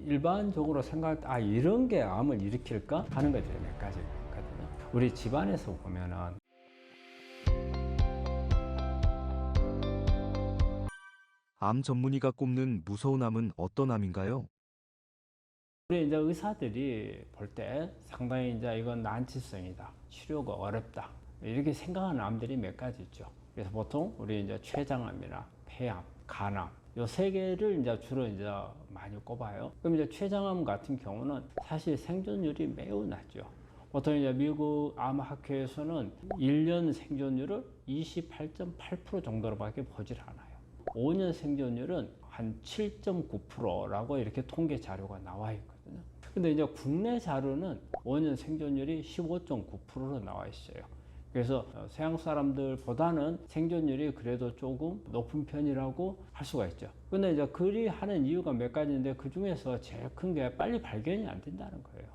일반적으로 생각할 때 이런 게 암을 일으킬까 하는 것들이 몇 가지 있거든요. 우리 집안에서 보면은 암 전문의가 꼽는 무서운 암은 어떤 암인가요? 우리 이제 의사들이 볼 때 상당히 이제 이건 난치성이다, 치료가 어렵다 이렇게 생각하는 암들이 몇 가지 있죠. 그래서 보통 우리 이제 췌장암이나 폐암, 간암 요 세 개를 이제 주로 이제 많이 꼽아요. 그럼 이제 췌장암 같은 경우는 사실 생존율이 매우 낮죠. 보통 이제 미국 암학회에서는 1년 생존율을 28.8% 정도로밖에 보질 않아요. 5년 생존율은 한 7.9%라고 이렇게 통계 자료가 나와 있거든요. 근데 이제 국내 자료는 5년 생존율이 15.9%로 나와 있어요. 그래서 서양 사람들보다는 생존율이 그래도 조금 높은 편이라고 할 수가 있죠. 근데 이제 그리 하는 이유가 몇 가지인데 그 중에서 제일 큰 게 빨리 발견이 안 된다는 거예요.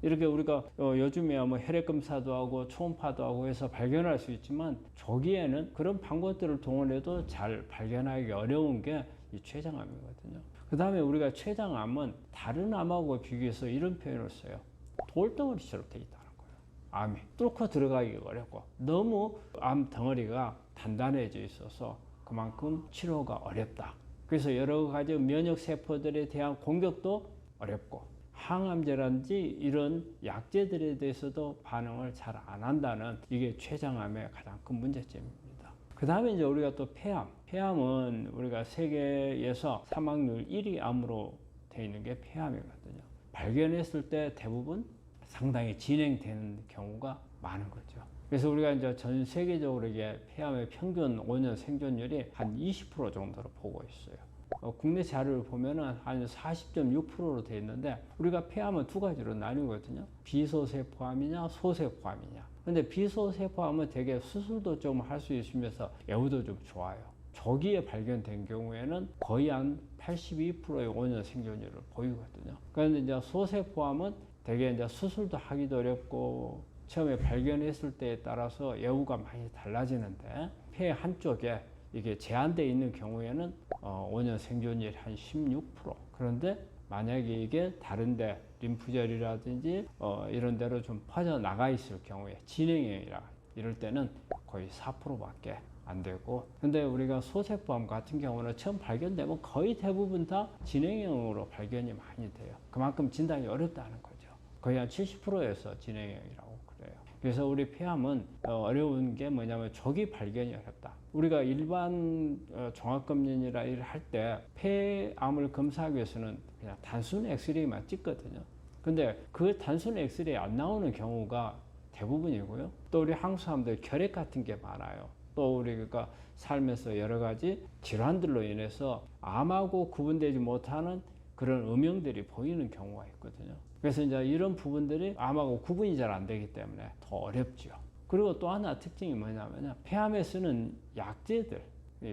이렇게 우리가 요즘에 뭐 혈액 검사도 하고 초음파도 하고 해서 발견할 수 있지만 조기에는 그런 방법들을 동원해도 잘 발견하기 어려운 게 이 췌장암이거든요. 그 다음에 우리가 췌장암은 다른 암하고 비교해서 이런 표현을 써요. 돌덩어리처럼 돼 있다는 거예요. 암이 뚫고 들어가기 어렵고 너무 암 덩어리가 단단해져 있어서 그만큼 치료가 어렵다. 그래서 여러 가지 면역 세포들에 대한 공격도 어렵고 항암제라든지 이런 약제들에 대해서도 반응을 잘 안 한다는 이게 췌장암의 가장 큰 문제점입니다. 그 다음에 이제 우리가 또 폐암은 우리가 세계에서 사망률 1위 암으로 되어 있는 게 폐암이거든요. 발견했을 때 대부분 상당히 진행되는 경우가 많은 거죠. 그래서 우리가 이제 전 세계적으로 이게 폐암의 평균 5년 생존율이 한 20% 정도로 보고 있어요. 국내 자료를 보면은 한 40.6%로 되어 있는데 우리가 폐암은 두 가지로 나뉘거든요. 비소세포암이냐 소세포암이냐. 근데 비소세포암은 되게 수술도 좀 할 수 있으면서 예후도 좀 좋아요. 조기에 발견된 경우에는 거의 한 82%의 5년 생존율을 보이거든요. 그런데 이제 소세포암은 되게 이제 수술도 하기도 어렵고 처음에 발견했을 때에 따라서 예후가 많이 달라지는데 폐 한쪽에 이게 제한되어 있는 경우에는 5년 생존율이 한 16%. 그런데 만약에 이게 다른데 림프절이라든지 이런 데로 좀 퍼져나가 있을 경우에 진행형이라 이럴 때는 거의 4%밖에 안 되고, 근데 우리가 소세포암 같은 경우는 처음 발견되면 거의 대부분 다 진행형으로 발견이 많이 돼요. 그만큼 진단이 어렵다는 거죠. 거의 한 70%에서 진행형이라고 그래요. 그래서 우리 폐암은 어려운 게 뭐냐면 조기 발견이 어렵다. 우리가 일반 종합검진이라 일을 할 때 폐암을 검사하기 위해서는 그냥 단순 엑스레이만 찍거든요. 근데 그 단순 엑스레이 안 나오는 경우가 대부분이고요. 또 우리 한국 사람들 결핵 같은 게 많아요. 또 우리가 살면서 여러 가지 질환들로 인해서 암하고 구분되지 못하는 그런 음영들이 보이는 경우가 있거든요. 그래서 이제 이런 부분들이 암하고 구분이 잘 안 되기 때문에 더 어렵죠. 그리고 또 하나 특징이 뭐냐면 폐암에 쓰는 약제들,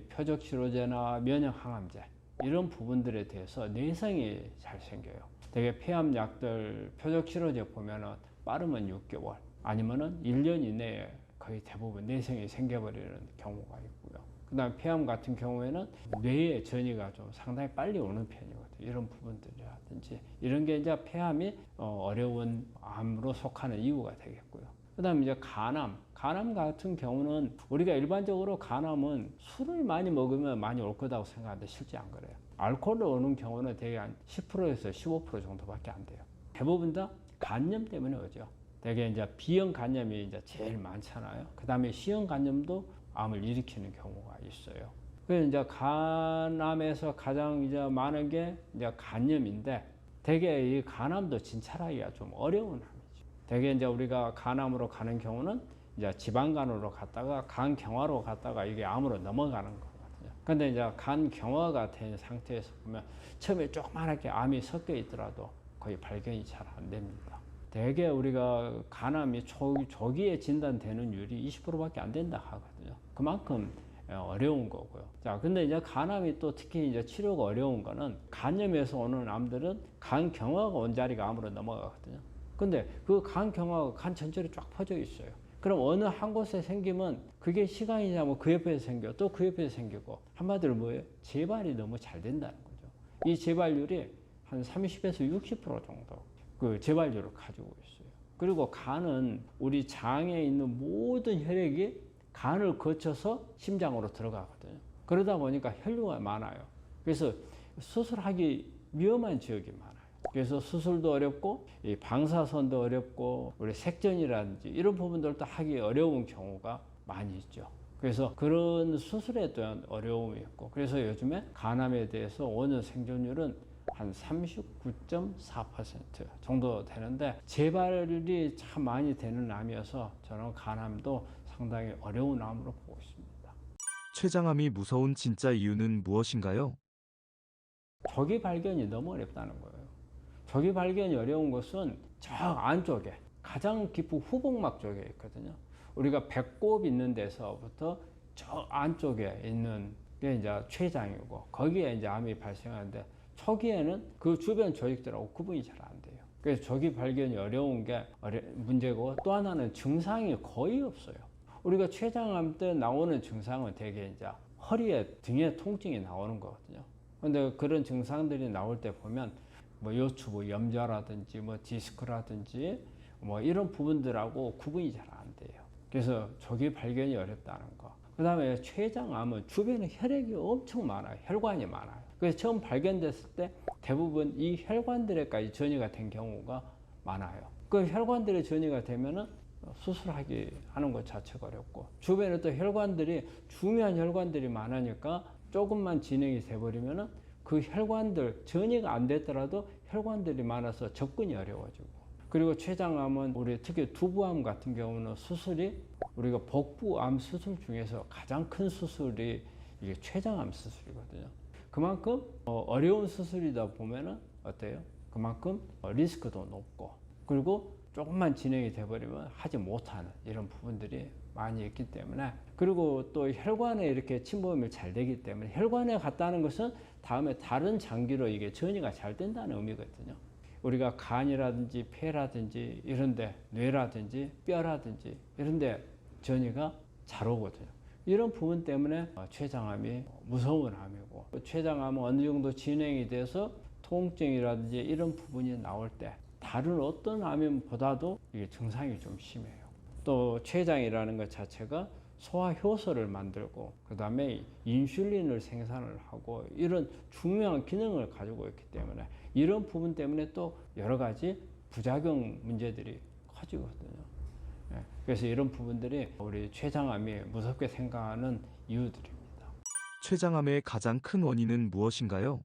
표적치료제나 면역항암제 이런 부분들에 대해서 내성이 잘 생겨요. 되게 폐암 약들 표적치료제 보면은 빠르면 6개월 아니면은 1년 이내에 거의 대부분 내성이 생겨버리는 경우가 있고요. 그 다음 폐암 같은 경우에는 뇌의 전이가 좀 상당히 빨리 오는 편이거든요. 이런 부분들이라든지 이런 게 이제 폐암이 어려운 암으로 속하는 이유가 되겠고요. 그 다음 이제 간암 같은 경우는 우리가 일반적으로 간암은 술을 많이 먹으면 많이 올 거라고 생각하는데 실제 안 그래요. 알코올로 오는 경우는 대개 한 10%에서 15% 정도밖에 안 돼요. 대부분 다 간염 때문에 오죠. 되게 이제 B형 간염이 이제 제일 많잖아요. 그 다음에 C형 간염도 암을 일으키는 경우가 있어요. 그래서 이제 간암에서 가장 이제 많은 게 이제 간염인데 되게 이 간암도 진찰하기가 좀 어려운 암이죠. 되게 이제 우리가 간암으로 가는 경우는 이제 지방간으로 갔다가 간경화로 갔다가 이게 암으로 넘어가는 거거든요. 근데 이제 간경화가 된 상태에서 보면 처음에 조그맣게 암이 섞여 있더라도 거의 발견이 잘 안 됩니다. 대개 우리가 간암이 조기에 진단되는 율이 20%밖에 안 된다 하거든요. 그만큼 어려운 거고요. 자, 근데 이제 간암이 또 특히 이제 치료가 어려운 거는 간염에서 오는 암들은 간경화가 원자리가 암으로 넘어가거든요. 근데 그 간경화가 간 전체로 쫙 퍼져 있어요. 그럼 어느 한 곳에 생기면 그게 시간이 지나면 그 옆에서 생겨 또 그 옆에서 생기고 한마디로 뭐예요? 재발이 너무 잘 된다는 거죠. 이 재발률이 한 30에서 60% 정도 그 재발률을 가지고 있어요. 그리고 간은 우리 장에 있는 모든 혈액이 간을 거쳐서 심장으로 들어가거든요. 그러다 보니까 혈류가 많아요. 그래서 수술하기 위험한 지역이 많아요. 그래서 수술도 어렵고 이 방사선도 어렵고 우리 색전이라든지 이런 부분들도 하기 어려운 경우가 많이 있죠. 그래서 그런 수술에 대한 어려움이 있고, 그래서 요즘에 간암에 대해서 5년 생존율은 한 39.4% 정도 되는데, 재발이 참 많이 되는 암이어서 저는 간암도 상당히 어려운 암으로 보고 있습니다. 췌장암이 무서운 진짜 이유는 무엇인가요? 조기 발견이 너무 어렵다는 거예요. 조기 발견이 어려운 것은 저 안쪽에 가장 깊은 후복막 쪽에 있거든요. 우리가 배꼽 있는 데서부터 저 안쪽에 있는 게 이제 췌장이고, 거기에 이제 암이 발생하는데 초기에는 그 주변 조직들하고 구분이 잘 안 돼요. 그래서 조기 발견이 어려운 게 문제고, 또 하나는 증상이 거의 없어요. 우리가 췌장암 때 나오는 증상은 대개 이제 허리에 등에 통증이 나오는 거거든요. 근데 그런 증상들이 나올 때 보면 뭐 요추부 염좌라든지 뭐 디스크라든지 뭐 이런 부분들하고 구분이 잘 안 돼요. 그래서 조기 발견이 어렵다는 거. 그 다음에 췌장암은 주변에 혈액이 엄청 많아요. 혈관이 많아요. 그래서 처음 발견됐을 때 대부분 이 혈관들에까지 전이가 된 경우가 많아요. 그 혈관들에 전이가 되면은 수술하기 하는 것 자체가 어렵고, 주변에 또 혈관들이 중요한 혈관들이 많으니까 조금만 진행이 돼버리면은 그 혈관들 전이가 안 됐더라도 혈관들이 많아서 접근이 어려워지고, 그리고 췌장암은 우리 특히 두부암 같은 경우는 수술이 우리가 복부암 수술 중에서 가장 큰 수술이 이게 췌장암 수술이거든요. 그만큼 어려운 수술이다 보면은 어때요? 그만큼 리스크도 높고, 그리고 조금만 진행이 돼버리면 하지 못하는 이런 부분들이 많이 있기 때문에, 그리고 또 혈관에 이렇게 침범이 잘 되기 때문에 혈관에 갔다는 것은 다음에 다른 장기로 이게 전이가 잘 된다는 의미거든요. 우리가 간이라든지 폐라든지 이런데, 뇌라든지 뼈라든지 이런데 전이가 잘 오거든요. 이런 부분 때문에 췌장암이 무서운 암이고, 췌장암은 어느 정도 진행이 돼서 통증이라든지 이런 부분이 나올 때 다른 어떤 암보다도 이게 증상이 좀 심해요. 또 췌장이라는 것 자체가 소화 효소를 만들고, 그 다음에 인슐린을 생산을 하고 이런 중요한 기능을 가지고 있기 때문에 이런 부분 때문에 또 여러 가지 부작용 문제들이 커지거든요. 그래서 이런 부분들이 우리 췌장암이 무섭게 생각하는 이유들입니다. 췌장암의 가장 큰 원인은 무엇인가요?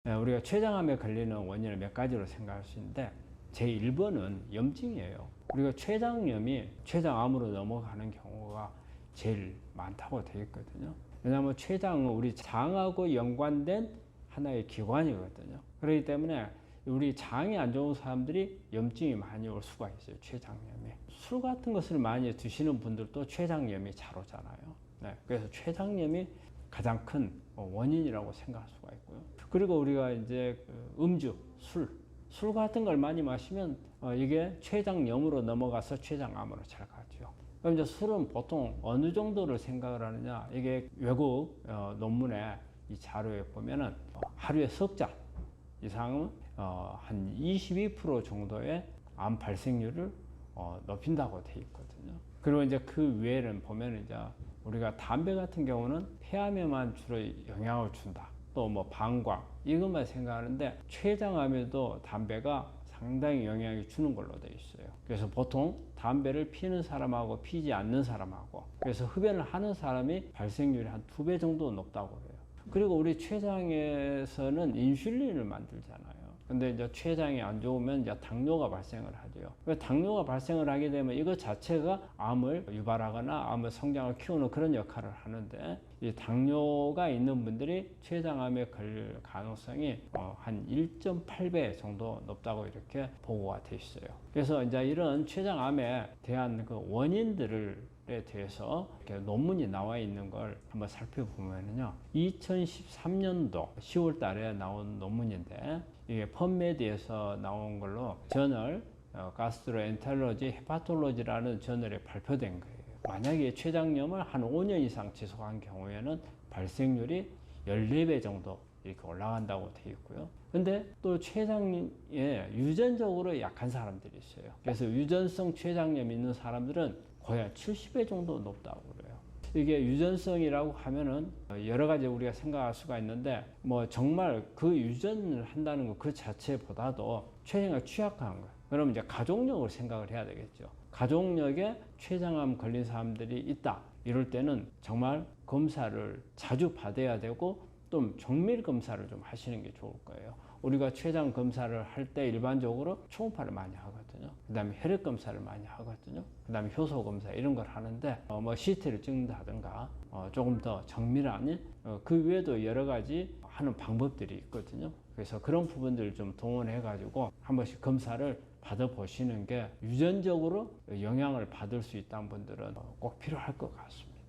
우리가 췌장암에 걸리는 원인을 몇 가지로 생각할 수 있는데, 제1번은 염증이에요. 우리가 췌장염이 췌장암으로 넘어가는 경우가 제일 많다고 되어 있거든요. 왜냐하면 췌장은 우리 장하고 연관된 하나의 기관이거든요. 그렇기 때문에 우리 장이 안 좋은 사람들이 염증이 많이 올 수가 있어요. 췌장염이. 술 같은 것을 많이 드시는 분들도 췌장염이 잘 오잖아요. 네, 그래서 췌장염이 가장 큰 원인이라고 생각할 수가 있고요. 그리고 우리가 이제 음주, 술 같은 걸 많이 마시면 이게 췌장염으로 넘어가서 췌장암으로 잘 가죠. 그럼 이제 술은 보통 어느 정도를 생각을 하느냐? 이게 외국 논문에 이 자료에 보면은 하루에 석 잔 이상은 한 22% 정도의 암 발생률을 높인다고 돼 있거든요. 그리고 이제 그 외에는 보면 이제 우리가 담배 같은 경우는 폐암에만 주로 영향을 준다. 또 뭐 방광 이것만 생각하는데 췌장암에도 담배가 상당히 영향을 주는 걸로 되어 있어요. 그래서 보통 담배를 피는 사람하고 피지 않는 사람하고, 그래서 흡연을 하는 사람이 발생률이 한 2배 정도 높다고 해요. 그리고 우리 췌장에서는 인슐린을 만들잖아요. 근데 이제 췌장이 안 좋으면 이제 당뇨가 발생을 하죠. 당뇨가 발생을 하게 되면 이것 자체가 암을 유발하거나 암의 성장을 키우는 그런 역할을 하는데, 이 당뇨가 있는 분들이 췌장암에 걸릴 가능성이 한 1.8배 정도 높다고 이렇게 보고가 돼 있어요. 그래서 이제 이런 췌장암에 대한 그 원인들에 대해서 이렇게 논문이 나와 있는 걸 한번 살펴보면요. 2013년도 10월 달에 나온 논문인데, 이게 펀메디에서 나온 걸로 저널 가스트로엔테롤로지 헤파톨로지라는 저널에 발표된 거예요. 만약에 췌장염을 한 5년 이상 지속한 경우에는 발생률이 14배 정도 이렇게 올라간다고 되어 있고요. 근데 또 췌장에 유전적으로 약한 사람들이 있어요. 그래서 유전성 췌장염이 있는 사람들은 거의 한 70배 정도 높다고 그래요. 이게 유전성이라고 하면은 여러 가지 우리가 생각할 수가 있는데 뭐 정말 그 유전을 한다는 것 그 자체보다도 췌장에 취약한 거예요. 그러면 이제 가족력을 생각을 해야 되겠죠. 가족력에 췌장암 걸린 사람들이 있다. 이럴 때는 정말 검사를 자주 받아야 되고 또 정밀 검사를 좀 하시는 게 좋을 거예요. 우리가 췌장 검사를 할 때 일반적으로 초음파를 많이 하거든요. 그 다음에 혈액 검사를 많이 하거든요. 그 다음에 효소 검사 이런 걸 하는데 뭐 CT를 찍는다든가 조금 더 정밀한 그 외에도 여러 가지 하는 방법들이 있거든요. 그래서 그런 부분들을 좀 동원해 가지고 한 번씩 검사를 받아보시는 게 유전적으로 영향을 받을 수 있다는 분들은 꼭 필요할 것 같습니다.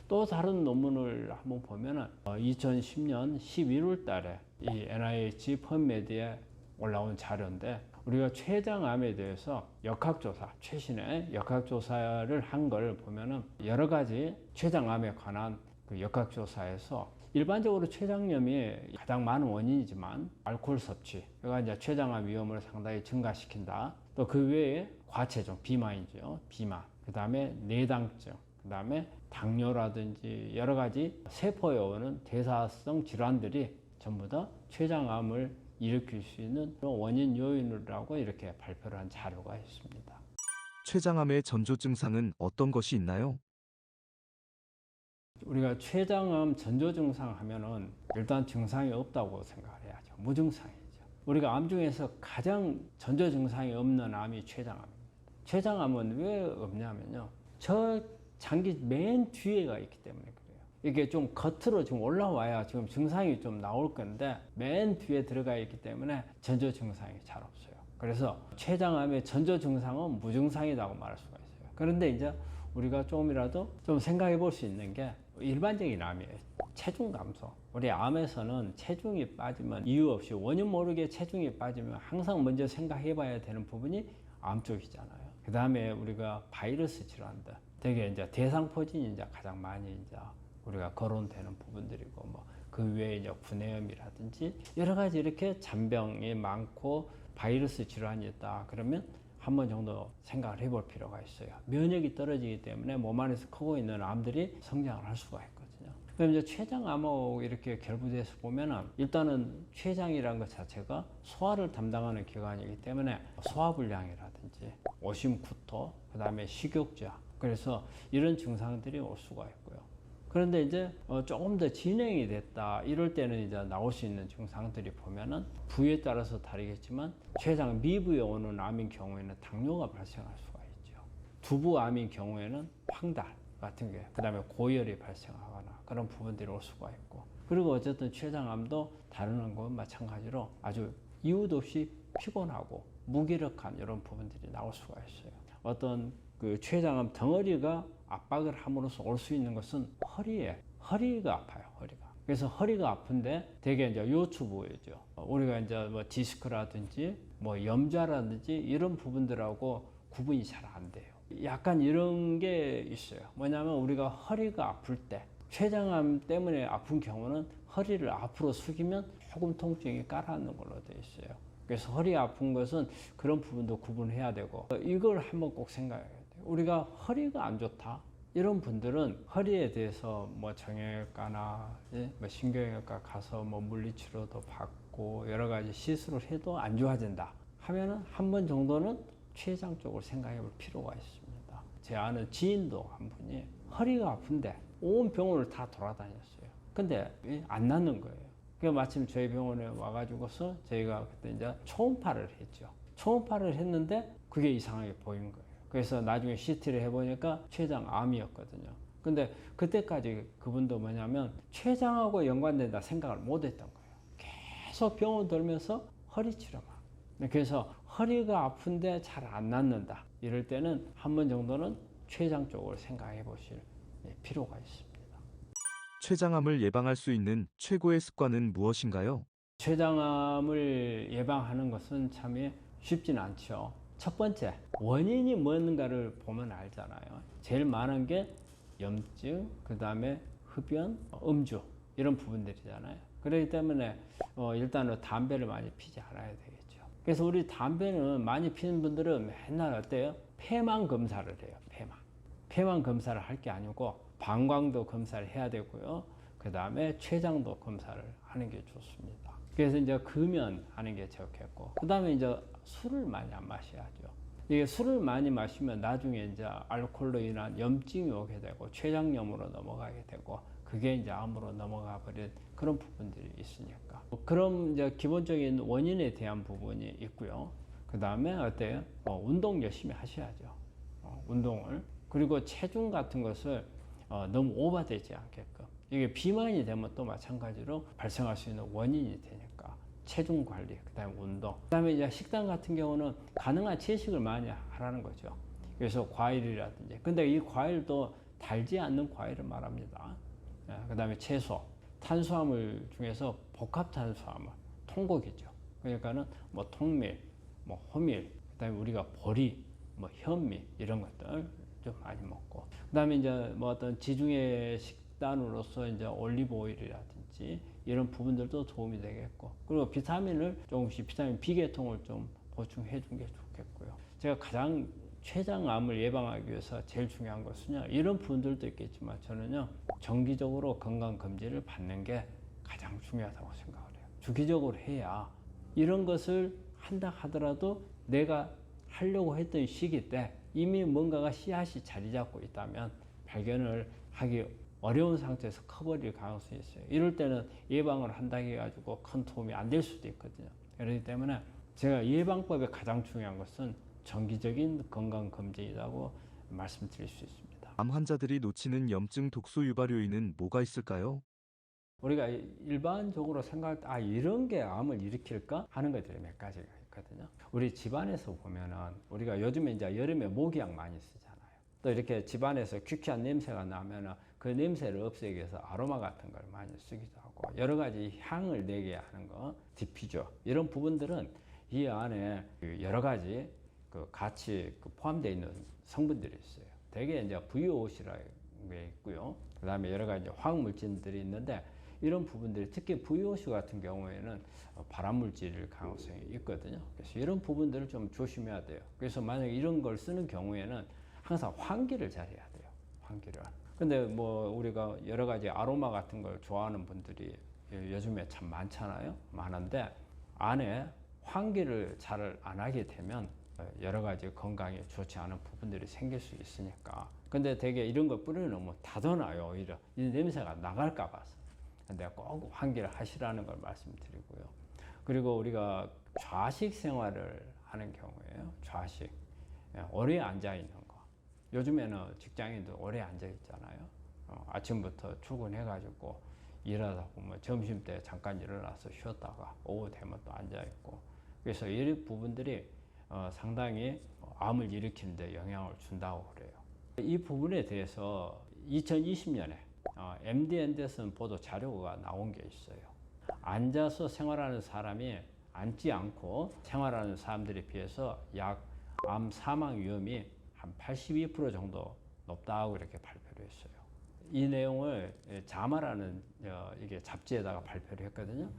또 다른 논문을 한번 보면은 2010년 11월 달에 이 NIH 펀메드에 올라온 자료인데 우리가 췌장암에 대해서 역학조사, 최신의 역학조사를 한 걸 보면은 여러 가지 췌장암에 관한 그 역학조사에서 일반적으로 췌장염이 가장 많은 원인이지만 알코올 섭취가 이제 췌장암 위험을 상당히 증가시킨다. 또 그 외에 과체중, 비만이죠. 비만. 그 다음에 내당증. 그 다음에 당뇨라든지 여러 가지 세포에 오는 대사성 질환들이 전부 다 췌장암을 일으킬 수 있는 원인 요인이라고 이렇게 발표를 한 자료가 있습니다. 췌장암의 전조 증상은 어떤 것이 있나요? 우리가 췌장암 전조 증상 하면은 일단 증상이 없다고 생각을 해야죠. 무증상이죠. 우리가 암 중에서 가장 전조 증상이 없는 암이 췌장암입니다. 췌장암은 왜 없냐면요. 저 장기 맨 뒤에가 있기 때문에 그래요. 이게 좀 겉으로 지금 올라와야 지금 증상이 좀 나올 건데 맨 뒤에 들어가 있기 때문에 전조 증상이 잘 없어요. 그래서 췌장암의 전조 증상은 무증상이라고 말할 수가 있어요. 그런데 이제 우리가 조금이라도 좀 생각해 볼 수 있는 게 일반적인 암이에요. 체중 감소. 우리 암에서는 체중이 빠지면 이유 없이 원인 모르게 체중이 빠지면 항상 먼저 생각해 봐야 되는 부분이 암 쪽이잖아요. 그 다음에 우리가 바이러스 질환들. 되게 이제 대상포진이 이제 가장 많이 이제 우리가 거론되는 부분들이고 뭐 그 외에 이제 구내염이라든지 여러 가지 이렇게 잔병이 많고 바이러스 질환이 있다. 그러면 한 번 정도 생각을 해볼 필요가 있어요. 면역이 떨어지기 때문에 몸 안에서 크고 있는 암들이 성장을 할 수가 있거든요. 그럼 이제 췌장암하고 이렇게 결부돼서 보면은 일단은 췌장이라는 것 자체가 소화를 담당하는 기관이기 때문에 소화불량이라든지 오심구토, 그 다음에 식욕자, 그래서 이런 증상들이 올 수가 있고요. 그런데 이제 조금 더 진행이 됐다 이럴 때는 이제 나올 수 있는 증상들이 보면은 부위에 따라서 다르겠지만 췌장 미부에 오는 암인 경우에는 당뇨가 발생할 수가 있죠. 두부암인 경우에는 황달 같은 게, 그 다음에 고열이 발생하거나 그런 부분들이 올 수가 있고, 그리고 어쨌든 췌장암도 다른 것과 마찬가지로 아주 이유도 없이 피곤하고 무기력한 이런 부분들이 나올 수가 있어요. 어떤 그 췌장암 덩어리가 압박을 함으로써 올 수 있는 것은 허리가 아파요, 허리가. 그래서 허리가 아픈데 되게 이제 요추 부위죠. 우리가 이제 뭐 디스크라든지 뭐 염좌라든지 이런 부분들하고 구분이 잘 안 돼요. 약간 이런 게 있어요. 뭐냐면 우리가 허리가 아플 때 췌장암 때문에 아픈 경우는 허리를 앞으로 숙이면 조금 통증이 가라앉는 걸로 되어 있어요. 그래서 허리 아픈 것은 그런 부분도 구분해야 되고, 이걸 한번 꼭 생각해야 돼요. 우리가 허리가 안 좋다 이런 분들은 허리에 대해서 뭐 정형외과나 뭐 신경외과 가서 뭐 물리치료도 받고 여러 가지 시술을 해도 안 좋아진다 하면은 한 번 정도는 췌장 쪽을 생각해 볼 필요가 있습니다. 제 아는 지인도 한 분이 허리가 아픈데 온 병원을 다 돌아다녔어요. 근데 안 낫는 거예요. 그 마침 저희 병원에 와가지고서 저희가 그때 이제 초음파를 했죠. 초음파를 했는데 그게 이상하게 보인 거예요. 그래서 나중에 CT를 해보니까 췌장암이었거든요. 근데 그때까지 그분도 뭐냐면 췌장하고 연관된다 생각을 못 했던 거예요. 계속 병원 돌면서 허리 치료만. 그래서 허리가 아픈데 잘 안 낫는다. 이럴 때는 한 번 정도는 췌장 쪽을 생각해 보실 필요가 있습니다. 췌장암을 예방할 수 있는 최고의 습관은 무엇인가요? 췌장암을 예방하는 것은 참 쉽지는 않죠. 첫 번째, 원인이 뭔가를 보면 알잖아요. 제일 많은 게 염증, 그 다음에 흡연, 음주 이런 부분들이잖아요. 그렇기 때문에 일단은 담배를 많이 피지 않아야 되겠죠. 그래서 우리 담배는 많이 피는 분들은 맨날 어때요? 폐만 검사를 해요. 폐만 검사를 할 게 아니고 방광도 검사를 해야 되고요. 그 다음에 췌장도 검사를 하는 게 좋습니다. 그래서 이제 금연하는 게 좋겠고, 그 다음에 이제 술을 많이 안 마셔야죠. 이게 술을 많이 마시면 나중에 이제 알코올로 인한 염증이 오게 되고 췌장염으로 넘어가게 되고, 그게 이제 암으로 넘어가 버린 그런 부분들이 있으니까. 그럼 이제 기본적인 원인에 대한 부분이 있고요. 그 다음에 어때요? 운동 열심히 하셔야죠. 운동을. 그리고 체중 같은 것을 너무 오버되지 않게끔. 이게 비만이 되면 또 마찬가지로 발생할 수 있는 원인이 되니까 체중 관리, 그다음에 운동, 그다음에 이제 식단 같은 경우는 가능한 채식을 많이 하라는 거죠. 그래서 과일이라든지, 근데 이 과일도 달지 않는 과일을 말합니다. 그다음에 채소, 탄수화물 중에서 복합 탄수화물, 통곡이죠. 그러니까는 뭐 통밀, 뭐 호밀, 그다음에 우리가 보리, 뭐 현미 이런 것들 좀 많이 먹고, 그다음에 이제 뭐 어떤 지중해 식단으로서 이제 올리브 오일이라든지 이런 부분들도 도움이 되겠고, 그리고 비타민을 조금씩 비타민 B 계통을 좀 보충해 준 게 좋겠고요. 제가 가장 췌장암을 예방하기 위해서 제일 중요한 것은요, 이런 부분들도 있겠지만 저는요, 정기적으로 건강 검진을 받는 게 가장 중요하다고 생각을 해요. 주기적으로 해야 이런 것을 한다 하더라도 내가 하려고 했던 시기 때 이미 뭔가가 씨앗이 자리 잡고 있다면 발견을 하기 어려운 상태에서 커버릴 가능성이 있어요. 이럴 때는 예방을 한다고 해가지고 큰 도움이 안 될 수도 있거든요. 그렇기 때문에 제가 예방법에 가장 중요한 것은 정기적인 건강검진이라고 말씀드릴 수 있습니다. 암 환자들이 놓치는 염증 독소 유발 요인은 뭐가 있을까요? 우리가 일반적으로 생각할 때 이런 게 암을 일으킬까 하는 것들이 몇 가지가 있거든요. 우리 집안에서 보면은 우리가 요즘에 이제 여름에 모기약 많이 쓰잖아요. 또 이렇게 집안에서 퀴퀴한 냄새가 나면은 그 냄새를 없애기 위해서 아로마 같은 걸 많이 쓰기도 하고, 여러 가지 향을 내게 하는 거, 디퓨저 이런 부분들은 이 안에 여러 가지 같이 포함되어 있는 성분들이 있어요. 대개 이제 VOC라는 게 있고요. 그 다음에 여러 가지 화학 물질들이 있는데, 이런 부분들이 특히 VOC 같은 경우에는 발암물질일 가능성이 있거든요. 그래서 이런 부분들을 좀 조심해야 돼요. 그래서 만약에 이런 걸 쓰는 경우에는 항상 환기를 잘 해야 돼요. 환기를. 근데 뭐 우리가 여러 가지 아로마 같은 걸 좋아하는 분들이 요즘에 참 많잖아요. 많은데 안에 환기를 잘 안 하게 되면 여러 가지 건강에 좋지 않은 부분들이 생길 수 있으니까. 근데 되게 이런 걸 뿌려놓으면 닫아놔요. 오히려 이 냄새가 나갈까 봐서. 근데 꼭 환기를 하시라는 걸 말씀드리고요. 그리고 우리가 좌식 생활을 하는 경우에요. 좌식. 오래 앉아 있는 거. 요즘에는 직장인들 오래 앉아 있잖아요. 아침부터 출근해가지고 일하다 보면 점심 때 잠깐 일어나서 쉬었다가 오후 되면 또 앉아 있고. 그래서 이 부분들이 상당히 암을 일으키는데 영향을 준다고 그래요. 이 부분에 대해서 2020년에 MD 앤더슨 보도 자료가 나온 게 있어요. 앉아서 생활하는 사람이 앉지 않고 생활하는 사람들에 비해서 약 암 사망 위험이 한 82% 정도 높다고 이렇게 발표를 했어요. 이 내용을 자마라는 이게 잡지에다가 발표를 했거든요.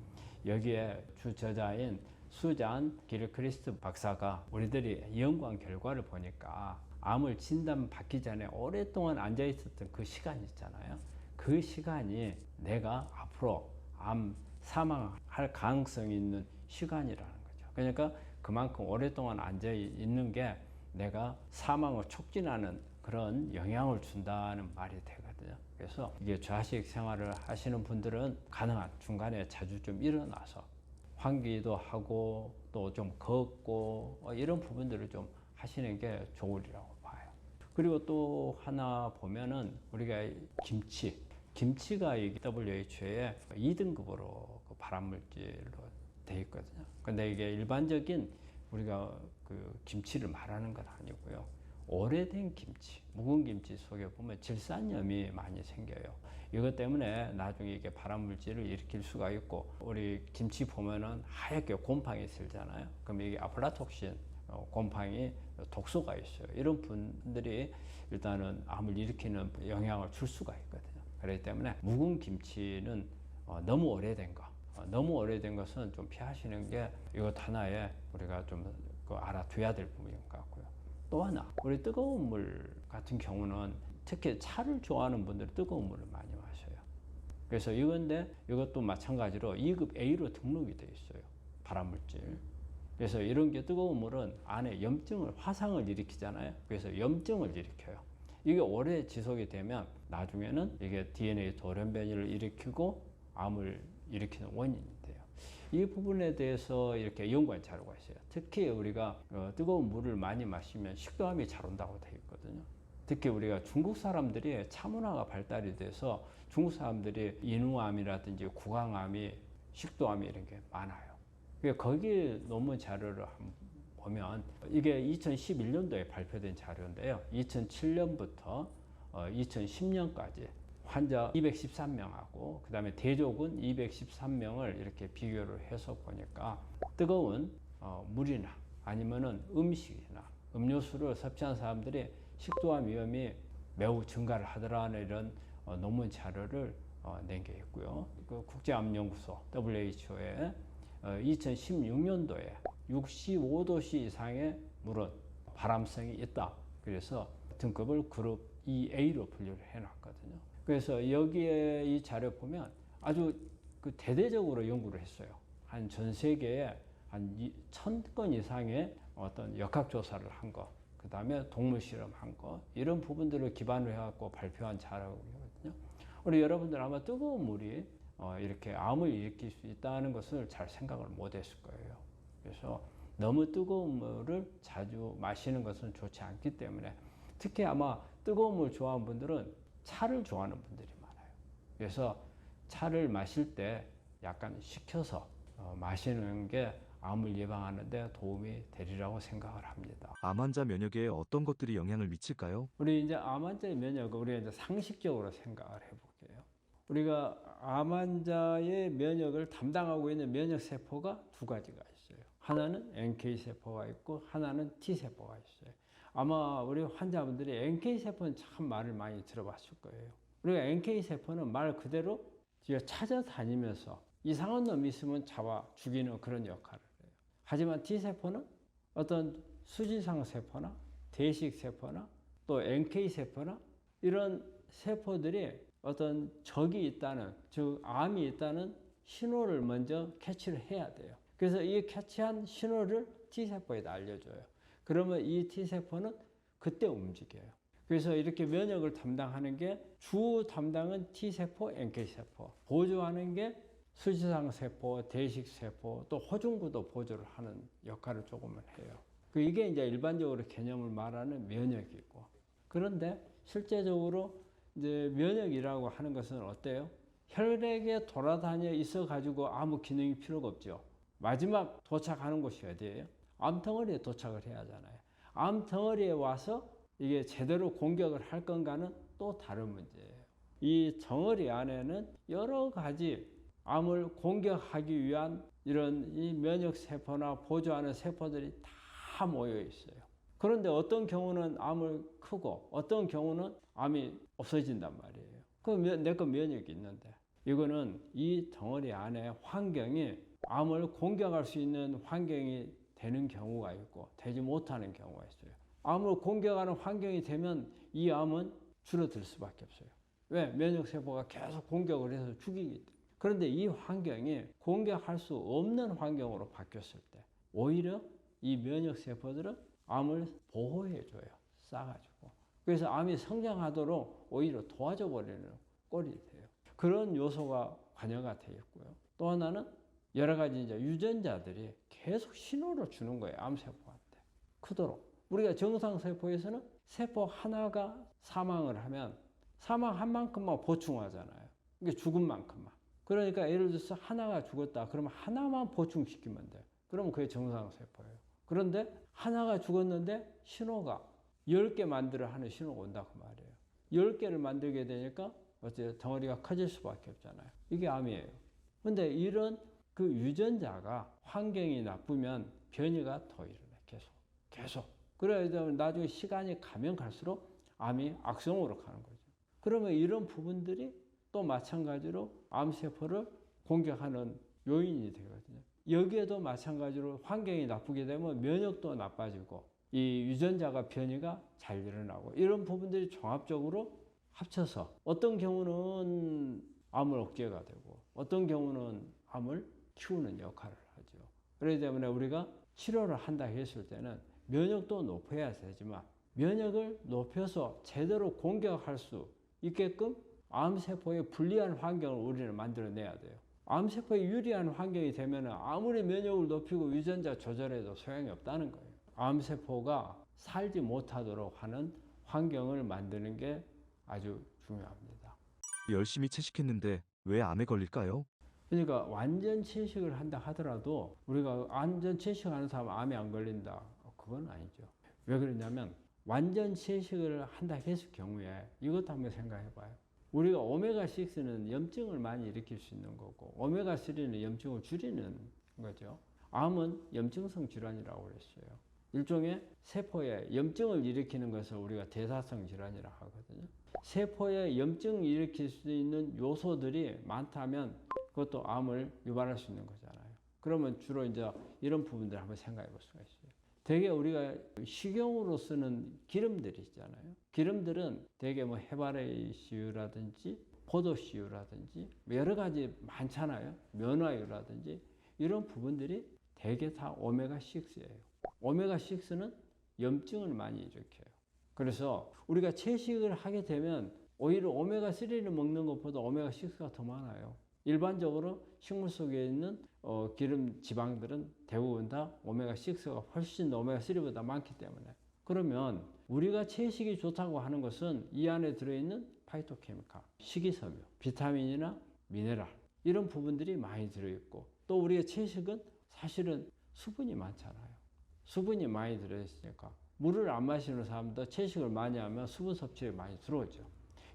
여기에 주 저자인 수잔 길크리스트 박사가 우리들이 연구한 결과를 보니까 암을 진단받기 전에 오랫동안 앉아 있었던 그 시간 있잖아요. 그 시간이 내가 앞으로 암 사망할 가능성이 있는 시간이라는 거죠. 그러니까 그만큼 오랫동안 앉아 있는 게 내가 사망을 촉진하는 그런 영향을 준다는 말이 되거든요. 그래서 이게 좌식 생활을 하시는 분들은 가능한 중간에 자주 좀 일어나서 환기도 하고 또 좀 걷고 이런 부분들을 좀 하시는 게 좋으리라고 봐요. 그리고 또 하나 보면은 우리가 김치가 WHO의 2등급으로 발암물질로 돼 있거든요. 근데 이게 일반적인 우리가 그 김치를 말하는 건 아니고요. 오래된 김치, 묵은 김치 속에 보면 질산염이 많이 생겨요. 이것 때문에 나중에 이게 발암물질을 일으킬 수가 있고, 우리 김치 보면은 하얗게 곰팡이 슬잖아요. 그럼 이게 아플라톡신, 곰팡이 독소가 있어요. 이런 분들이 일단은 암을 일으키는 영향을 줄 수가 있거든요. 그렇기 때문에 묵은 김치는 너무 오래된 거, 너무 오래된 것은 좀 피하시는 게 이것 하나에 우리가 좀 알아둬야 될 부분인 것 같고요. 또 하나, 우리 뜨거운 물 같은 경우는 특히 차를 좋아하는 분들은 뜨거운 물을 많이 마셔요. 그래서 이것도 마찬가지로 2급 A로 등록이 되어 있어요. 발암물질. 그래서 이런 게 뜨거운 물은 안에 화상을 일으키잖아요. 그래서 염증을 일으켜요. 이게 오래 지속이 되면 나중에는 이게 DNA 돌연 변이를 일으키고 암을 일으키는 원인이 돼요. 이 부분에 대해서 이렇게 연구한 자료가 있어요. 특히 우리가 뜨거운 물을 많이 마시면 식도암이 잘 온다고 되어 있거든요. 특히 우리가 중국 사람들이 차 문화가 발달이 돼서 중국 사람들이 인후암이라든지 구강암이 식도암이 이런 게 많아요. 거기 논문 자료를 보면 이게 2011년도에 발표된 자료인데요. 2007년부터 2010년까지 환자 213명하고 그 다음에 대조군 213명을 이렇게 비교를 해서 보니까 뜨거운 물이나 아니면은 음식이나 음료수를 섭취한 사람들이 식도암 위험이 매우 증가를 하더라는 이런 논문 자료를 낸 게 있고요. 그 국제암연구소 WHO에 2016년도에 65도씨 이상의 물은 발암성이 있다. 그래서 등급을 그룹 2A로 분류를 해놨거든요. 그래서 여기에 이 자료 보면 아주 대대적으로 연구를 했어요. 한 전 세계에 한 1000건 이상의 어떤 역학조사를 한 거, 그 다음에 동물 실험한 거, 이런 부분들을 기반으로 해갖고 발표한 자료거든요. 우리 여러분들 아마 뜨거운 물이 이렇게 암을 일으킬 수 있다는 것을 잘 생각을 못 했을 거예요. 그래서 너무 뜨거운 물을 자주 마시는 것은 좋지 않기 때문에 특히 아마 뜨거운 물 좋아하는 분들은 차를 좋아하는 분들이 많아요. 그래서 차를 마실 때 약간 식혀서 마시는 게 암을 예방하는 데 도움이 되리라고 생각을 합니다. 암 환자 면역에 어떤 것들이 영향을 미칠까요? 우리 이제 암 환자의 면역을 우리가 이제 상식적으로 생각을 해볼게요. 우리가 암 환자의 면역을 담당하고 있는 면역 세포가 두 가지가 있어요. 하나는 NK 세포가 있고 하나는 T 세포가 있어요. 아마 우리 환자분들이 NK 세포는 참 말을 많이 들어봤을 거예요. 우리가 NK 세포는 말 그대로 찾아다니면서 이상한 놈이 있으면 잡아 죽이는 그런 역할을 해요. 하지만 T 세포는 어떤 수지상 세포나 대식 세포나 또 NK 세포나 이런 세포들이 어떤 적이 있다는, 즉 암이 있다는 신호를 먼저 캐치를 해야 돼요. 그래서 이 캐치한 신호를 T세포에다 알려줘요. 그러면 이 T세포는 그때 움직여요. 그래서 이렇게 면역을 담당하는 게 주 담당은 T세포, NK세포, 보조하는 게 수지상세포, 대식세포, 또 호중구도 보조를 하는 역할을 조금은 해요. 이게 이제 일반적으로 개념을 말하는 면역이고, 그런데 실제적으로 이제 면역이라고 하는 것은 어때요? 혈액에 돌아다녀 있어 가지고 아무 기능이 필요가 없죠. 마지막 도착하는 곳이 어디예요? 암덩어리에 도착을 해야 하잖아요. 암덩어리에 와서 이게 제대로 공격을 할 건가는 또 다른 문제예요. 이 덩어리 안에는 여러 가지 암을 공격하기 위한 이런 이 면역세포나 보조하는 세포들이 다 모여 있어요. 그런데 어떤 경우는 암을 크고 어떤 경우는 암이 없어진단 말이에요. 그럼 내 거 면역이 있는데 이거는 이 덩어리 안에 환경이 암을 공격할 수 있는 환경이 되는 경우가 있고 되지 못하는 경우가 있어요. 암을 공격하는 환경이 되면 이 암은 줄어들 수밖에 없어요. 왜? 면역세포가 계속 공격을 해서 죽이기 때문에. 그런데 이 환경이 공격할 수 없는 환경으로 바뀌었을 때 오히려 이 면역세포들은 암을 보호해줘요. 싸가지고. 그래서 암이 성장하도록 오히려 도와줘 버리는 꼴이 돼요. 그런 요소가 관여가 되어 있고요. 또 하나는 여러 가지 이제 유전자들이 계속 신호를 주는 거예요. 암세포한테. 크도록. 우리가 정상세포에서는 세포 하나가 사망을 하면 사망한 만큼만 보충하잖아요. 이게 죽은 만큼만. 그러니까 예를 들어서 하나가 죽었다. 그러면 하나만 보충시키면 돼요. 그러면 그게 정상세포예요. 그런데 하나가 죽었는데 신호가 10개 만들어 하는 신호가 온다 그 말이에요. 10개를 만들게 되니까 어째 덩어리가 커질 수밖에 없잖아요. 이게 암이에요. 근데 이런 그 유전자가 환경이 나쁘면 변이가 더 일어나요. 계속. 그래야 나중에 시간이 가면 갈수록 암이 악성으로 가는 거죠. 그러면 이런 부분들이 또 마찬가지로 암세포를 공격하는 요인이 되거든요. 여기에도 마찬가지로 환경이 나쁘게 되면 면역도 나빠지고 이 유전자가 변이가 잘 일어나고 이런 부분들이 종합적으로 합쳐서 어떤 경우는 암을 억제가 되고 어떤 경우는 암을 키우는 역할을 하죠. 그렇기 때문에 우리가 치료를 한다 했을 때는 면역도 높여야 되지만 면역을 높여서 제대로 공격할 수 있게끔 암세포에 불리한 환경을 우리는 만들어내야 돼요. 암세포에 유리한 환경이 되면 아무리 면역을 높이고 유전자 조절해도 소용이 없다는 거예요. 암세포가 살지 못하도록 하는 환경을 만드는 게 아주 중요합니다. 열심히 채식했는데 왜 암에 걸릴까요? 그러니까 완전 채식을 한다 하더라도 우리가 완전 채식하는 사람 암에 안 걸린다. 그건 아니죠. 왜 그러냐면 완전 채식을 한다 했을 경우에 이것도 한번 생각해 봐요. 우리가 오메가6는 염증을 많이 일으킬 수 있는 거고 오메가3는 염증을 줄이는 거죠. 암은 염증성 질환이라고 그랬어요. 일종의 세포에 염증을 일으키는 것을 우리가 대사성 질환이라고 하거든요. 세포에 염증을 일으킬 수 있는 요소들이 많다면 그것도 암을 유발할 수 있는 거잖아요. 그러면 주로 이제 이런 부분들을 한번 생각해 볼 수가 있어요. 대개 우리가 식용으로 쓰는 기름들이 있잖아요. 기름들은 대개 뭐 해바라기씨유라든지 포도씨유라든지 여러 가지 많잖아요. 면화유라든지 이런 부분들이 대개 다 오메가6예요. 오메가6는 염증을 많이 일으켜요. 그래서 우리가 채식을 하게 되면 오히려 오메가3를 먹는 것보다 오메가6가 더 많아요. 일반적으로 식물 속에 있는 기름 지방들은 대부분 다 오메가6가 훨씬 오메가3보다 많기 때문에 그러면 우리가 채식이 좋다고 하는 것은 이 안에 들어있는 파이토케미칼, 식이섬유, 비타민이나 미네랄 이런 부분들이 많이 들어있고 또 우리의 채식은 사실은 수분이 많잖아요. 수분이 많이 들어있으니까 물을 안 마시는 사람도 채식을 많이 하면 수분 섭취에 많이 들어오죠.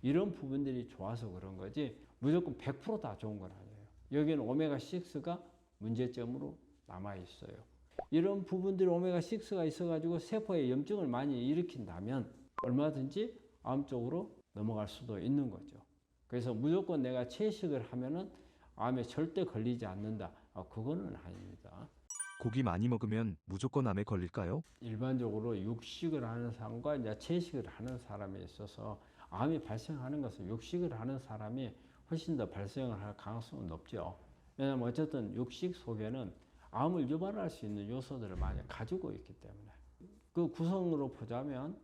이런 부분들이 좋아서 그런 거지 무조건 100% 다 좋은 건 아니에요. 여기는 오메가6가 문제점으로 남아 있어요. 이런 부분들이 오메가6가 있어가지고 세포에 염증을 많이 일으킨다면 얼마든지 암 쪽으로 넘어갈 수도 있는 거죠. 그래서 무조건 내가 채식을 하면은 암에 절대 걸리지 않는다. 그거는 아닙니다. 고기 많이 먹으면 무조건 암에 걸릴까요? 일반적으로 육식을 하는 사람과 이제 채식을 하는 사람에 있어서 암이 발생하는 것은 육식을 하는 사람이 훨씬 더 발생을 할 가능성은 높죠. 왜냐하면 어쨌든 육식 속에는 암을 유발할 수 있는 요소들을 많이 가지고 있기 때문에 그 구성으로 보자면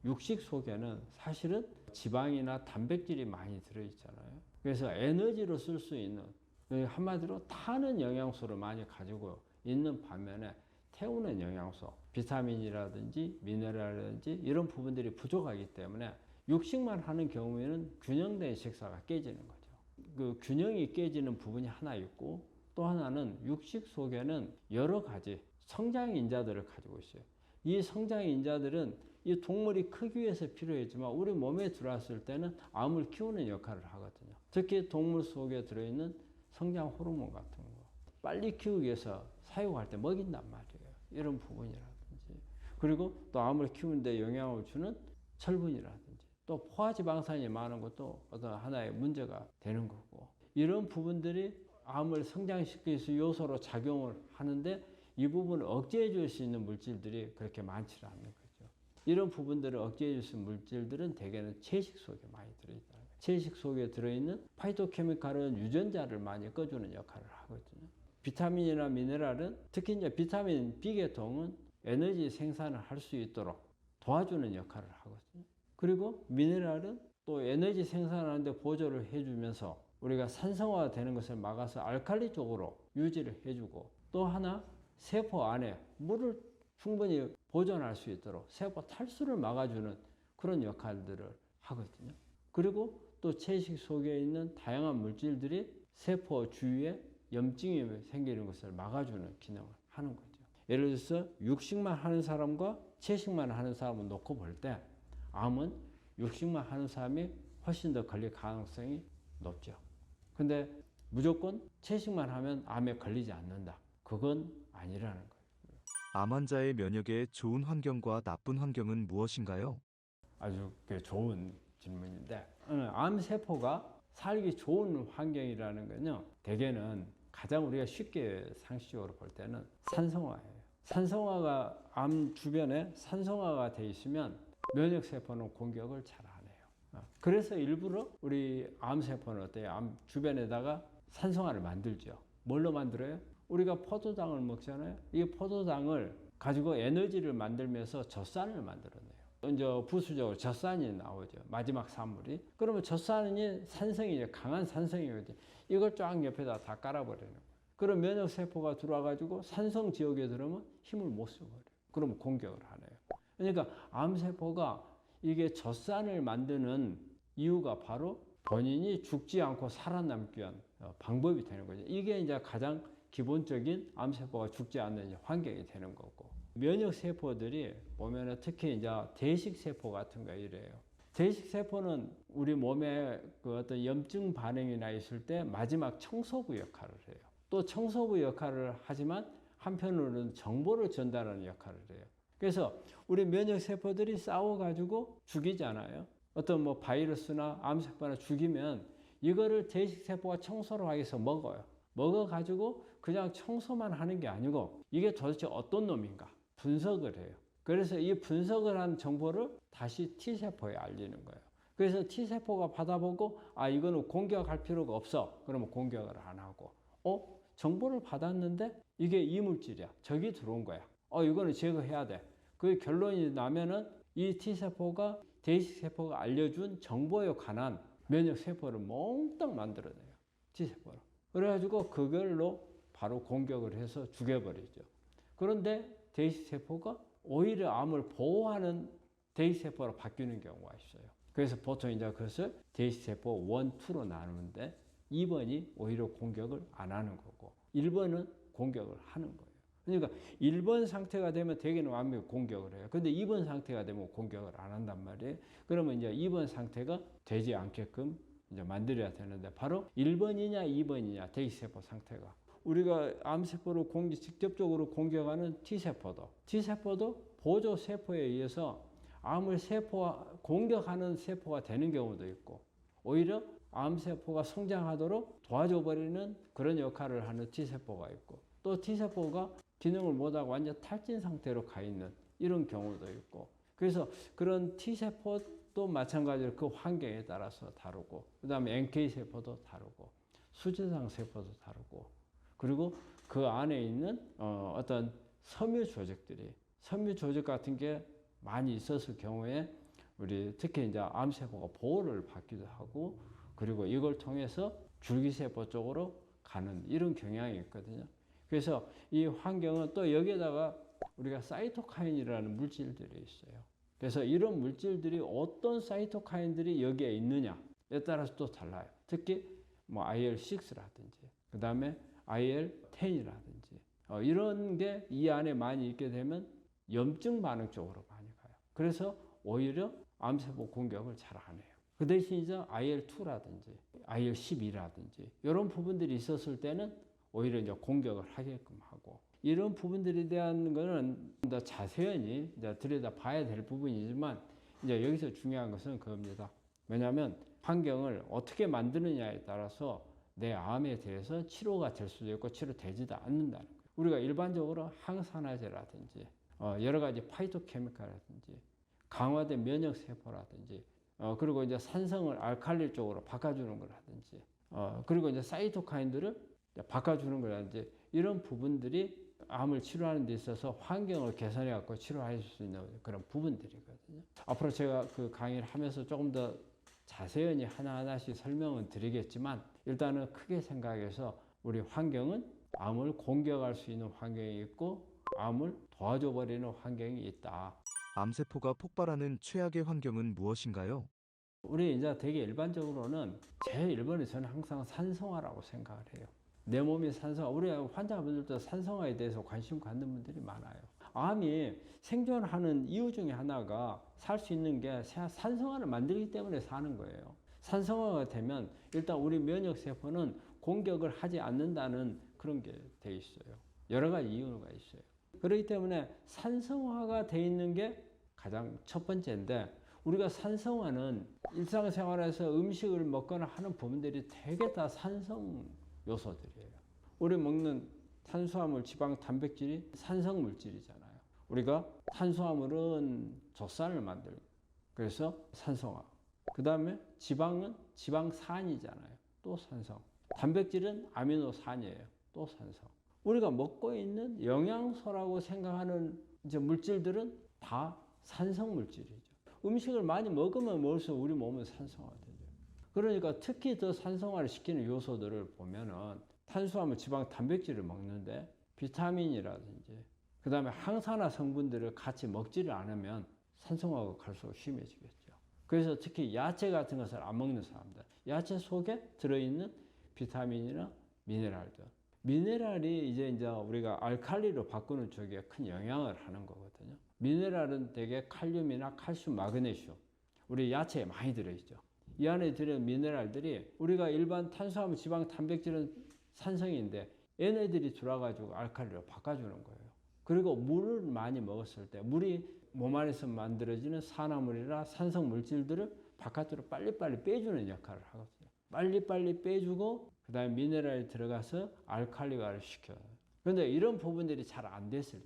육식 속에는 사실은 지방이나 단백질이 많이 들어있잖아요. 그래서 에너지로 쓸 수 있는 한마디로 타는 영양소를 많이 가지고 있는 반면에 태우는 영양소, 비타민이라든지 미네랄이라든지 이런 부분들이 부족하기 때문에 육식만 하는 경우에는 균형된 식사가 깨지는 거죠. 그 균형이 깨지는 부분이 하나 있고 또 하나는 육식 속에는 여러 가지 성장인자들을 가지고 있어요. 이 성장인자들은 이 동물이 크기 위해서 필요했지만 우리 몸에 들어왔을 때는 암을 키우는 역할을 하거든요. 특히 동물 속에 들어있는 성장 호르몬 같은 거 빨리 키우기 위해서 사육할 때 먹인단 말이에요. 이런 부분이라든지 그리고 또 암을 키우는데 영향을 주는 철분이라든지 또 포화지방산이 많은 것도 어떤 하나의 문제가 되는 거고 이런 부분들이 암을 성장시킬 수 요소로 작용을 하는데 이 부분을 억제해 줄 수 있는 물질들이 그렇게 많지 않는 거죠. 이런 부분들을 억제해 줄 수 있는 물질들은 대개는 채식 속에 많이 들어있다. 채식 속에 들어있는 파이토케미칼은 유전자를 많이 꺼주는 역할을 하거든요. 비타민이나 미네랄은 특히 이제 비타민 B계통은 에너지 생산을 할 수 있도록 도와주는 역할을 하거든요. 그리고 미네랄은 또 에너지 생산하는데 보조를 해주면서 우리가 산성화 되는 것을 막아서 알칼리 쪽으로 유지를 해주고 또 하나 세포 안에 물을 충분히 보존할 수 있도록 세포 탈수를 막아주는 그런 역할들을 하거든요. 그리고 또 채식 속에 있는 다양한 물질들이 세포 주위에 염증이 생기는 것을 막아주는 기능을 하는 거죠. 예를 들어서 육식만 하는 사람과 채식만 하는 사람을 놓고 볼 때 암은 육식만 하는 사람이 훨씬 더 걸릴 가능성이 높죠. 근데 무조건 채식만 하면 암에 걸리지 않는다. 그건 아니라는 거예요. 암 환자의 면역에 좋은 환경과 나쁜 환경은 무엇인가요? 아주 좋은 질문인데 암세포가 살기 좋은 환경이라는 건요. 대개는 가장 우리가 쉽게 상식적으로 볼 때는 산성화예요. 산성화가 암 주변에 산성화가 돼 있으면 면역세포는 공격을 잘 안 해요. 그래서 일부러 우리 암세포는 어때요? 암 주변에다가 산성화를 만들죠. 뭘로 만들어요? 우리가 포도당을 먹잖아요. 이 포도당을 가지고 에너지를 만들면서 젖산을 만들어내요. 이제 부수적으로 젖산이 나오죠. 마지막 산물이. 그러면 젖산이 산성이 강한 산성이거든요. 이걸 쫙 옆에다 다 깔아버리는 거예요. 그럼 면역세포가 들어와가지고 산성 지역에 들어오면 힘을 못 써버려요. 그러면 공격을 하네요. 그러니까 암세포가 이게 젖산을 만드는 이유가 바로 본인이 죽지 않고 살아남기 위한 방법이 되는 거죠. 이게 이제 가장 기본적인 암세포가 죽지 않는 환경이 되는 거고. 면역세포들이 보면은 특히 이제 대식세포 같은 거 이래요. 대식세포는 우리 몸에 그 어떤 염증 반응이나 있을 때 마지막 청소부 역할을 해요. 또 청소부 역할을 하지만 한편으로는 정보를 전달하는 역할을 해요. 그래서 우리 면역세포들이 싸워가지고 죽이잖아요. 어떤 뭐 바이러스나 암세포나 죽이면 이거를 대식세포가 청소를 하기 위해서 먹어요. 먹어가지고 그냥 청소만 하는 게 아니고 이게 도대체 어떤 놈인가 분석을 해요. 그래서 이 분석을 한 정보를 다시 T세포에 알리는 거예요. 그래서 T세포가 받아보고 아 이거는 공격할 필요가 없어. 그러면 공격을 안 하고 정보를 받았는데 이게 이물질이야. 적이 들어온 거야. 이거는 제거해야 돼. 그 결론이 나면은 이 T세포가 대식세포가 알려준 정보에 관한 면역세포를 몽땅 만들어내요. T세포로. 그래가지고 그걸로 바로 공격을 해서 죽여버리죠. 그런데 대식세포가 오히려 암을 보호하는 대식세포로 바뀌는 경우가 있어요. 그래서 보통 이제 그것을 대식세포 1, 2로 나누는데 2번이 오히려 공격을 안 하는 거고 1번은 공격을 하는 거예요. 그러니까 1번 상태가 되면 대개는 완벽히 공격을 해요. 근데 2번 상태가 되면 공격을 안 한단 말이에요. 그러면 이제 2번 상태가 되지 않게끔 이제 만들어야 되는데 바로 1번이냐 2번이냐 대식세포 상태가 우리가 암세포를 직접적으로 공격하는 T세포도 보조세포에 의해서 암을 공격하는 세포가 되는 경우도 있고 오히려 암세포가 성장하도록 도와줘버리는 그런 역할을 하는 T세포가 있고 또 T세포가 기능을 못하고 완전 탈진 상태로 가 있는 이런 경우도 있고 그래서 그런 T세포도 마찬가지로 그 환경에 따라서 다르고 그 다음에 NK세포도 다르고 수지상세포도 다르고 그리고 그 안에 있는 어떤 섬유 조직 같은 게 많이 있었을 경우에 우리 특히 이제 암세포가 보호를 받기도 하고 그리고 이걸 통해서 줄기세포 쪽으로 가는 이런 경향이 있거든요. 그래서 이 환경은 또 여기에다가 우리가 사이토카인이라는 물질들이 있어요. 그래서 이런 물질들이 어떤 사이토카인들이 여기에 있느냐에 따라서 또 달라요. 특히 뭐 IL6라든지 그 다음에 IL10이라든지 이런 게 이 안에 많이 있게 되면 염증 반응 쪽으로 많이 가요. 그래서 오히려 암세포 공격을 잘 안 해요. 그 대신 이제 IL2라든지 IL12라든지 이런 부분들이 있었을 때는 오히려 이제 공격을 하게끔 하고 이런 부분들에 대한 거는 더 자세히 이제 들여다 봐야 될 부분이지만 이제 여기서 중요한 것은 그겁니다. 왜냐하면 환경을 어떻게 만드느냐에 따라서 내 암에 대해서 치료가 될 수도 있고 치료되지도 않는다는 거예요. 우리가 일반적으로 항산화제라든지 여러 가지 파이토케미칼이라든지 강화된 면역세포라든지 그리고 이제 산성을 알칼리 쪽으로 바꿔주는 거라든지 그리고 이제 사이토카인들을 바꿔주는 거라든지 이런 부분들이 암을 치료하는 데 있어서 환경을 개선해 갖고 치료할 수 있는 그런 부분들이거든요. 앞으로 제가 그 강의를 하면서 조금 더 자세히 하나하나씩 설명은 드리겠지만 일단은 크게 생각해서 우리 환경은 암을 공격할 수 있는 환경이 있고 암을 도와줘 버리는 환경이 있다. 암세포가 폭발하는 최악의 환경은 무엇인가요? 우리 이제 되게 일반적으로는 제일 1번에 저는 항상 산성화라고 생각을 해요. 내 몸이 산성화, 우리 환자분들도 산성화에 대해서 관심 갖는 분들이 많아요. 암이 생존하는 이유 중에 하나가 살 수 있는 게 산성화를 만들기 때문에 사는 거예요. 산성화가 되면 일단 우리 면역세포는 공격을 하지 않는다는 그런 게 돼 있어요. 여러 가지 이유가 있어요. 그렇기 때문에 산성화가 돼 있는 게 가장 첫 번째인데 우리가 산성화는 일상생활에서 음식을 먹거나 하는 부분들이 되게 다 산성 요소들이에요. 우리 먹는 탄수화물, 지방, 단백질이 산성 물질이잖아요. 우리가 탄수화물은 젖산을 만들고 그래서 산성화. 그 다음에 지방은 지방산이잖아요. 또 산성. 단백질은 아미노산이에요. 또 산성. 우리가 먹고 있는 영양소라고 생각하는 이제 물질들은 다 산성 물질이죠. 음식을 많이 먹으면 먹을수록 우리 몸은 산성화되죠. 그러니까 특히 더 산성화를 시키는 요소들을 보면은 탄수화물, 지방, 단백질을 먹는데 비타민이라든지 그 다음에 항산화 성분들을 같이 먹지를 않으면 산성화가 갈수록 심해지겠죠. 그래서 특히 야채 같은 것을 안 먹는 사람들, 야채 속에 들어있는 비타민이나 미네랄들. 미네랄이 이제 우리가 알칼리로 바꾸는 쪽에 큰 영향을 하는 거거든요. 미네랄은 대개 칼륨이나 칼슘, 마그네슘. 우리 야채에 많이 들어있죠. 이 안에 들어있는 미네랄들이 우리가 일반 탄수화물, 지방, 단백질은 산성인데 얘네들이 들어와가지고 알칼리로 바꿔주는 거예요. 그리고 물을 많이 먹었을 때 물이 몸 안에서 만들어지는 산화물이나 산성 물질들을 바깥으로 빨리빨리 빼주는 역할을 하거든요. 빨리빨리 빼주고 그 다음에 미네랄이 들어가서 알칼리화를 시켜요. 그런데 이런 부분들이 잘 안 됐을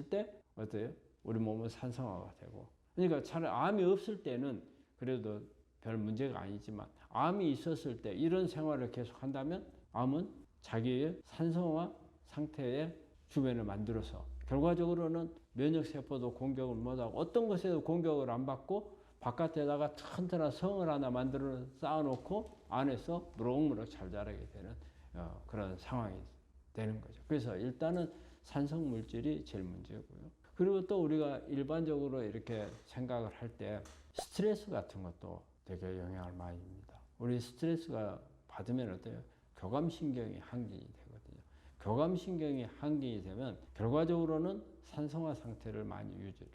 때 어때요? 우리 몸은 산성화가 되고 그러니까 차라리 암이 없을 때는 그래도 별 문제가 아니지만 암이 있었을 때 이런 생활을 계속 한다면 암은 자기의 산성화 상태의 주변을 만들어서 결과적으로는 면역세포도 공격을 못하고 어떤 것에도 공격을 안 받고 바깥에다가 튼튼한 성을 하나 만들어 쌓아놓고 안에서 무럭무럭 잘 자라게 되는 그런 상황이 되는 거죠. 그래서 일단은 산성 물질이 제일 문제고요. 그리고 또 우리가 일반적으로 이렇게 생각을 할 때 스트레스 같은 것도 되게 영향을 많이 줍니다. 우리 스트레스가 받으면 어때요? 교감신경이 항진이 되거든요. 교감신경이 항진이 되면 결과적으로는 산성화 상태를 많이 유지를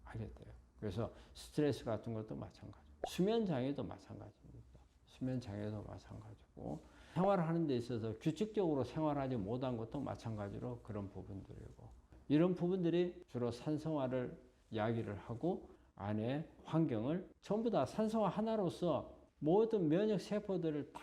하게 돼요. 그래서 스트레스 같은 것도 마찬가지고 수면장애도 마찬가지입니다. 수면장애도 마찬가지고 생활하는 데 있어서 규칙적으로 생활하지 못한 것도 마찬가지로 그런 부분들이고 이런 부분들이 주로 산성화를 이야기를 하고 안에 환경을 전부 다 산성화 하나로서 모든 면역 세포들을 다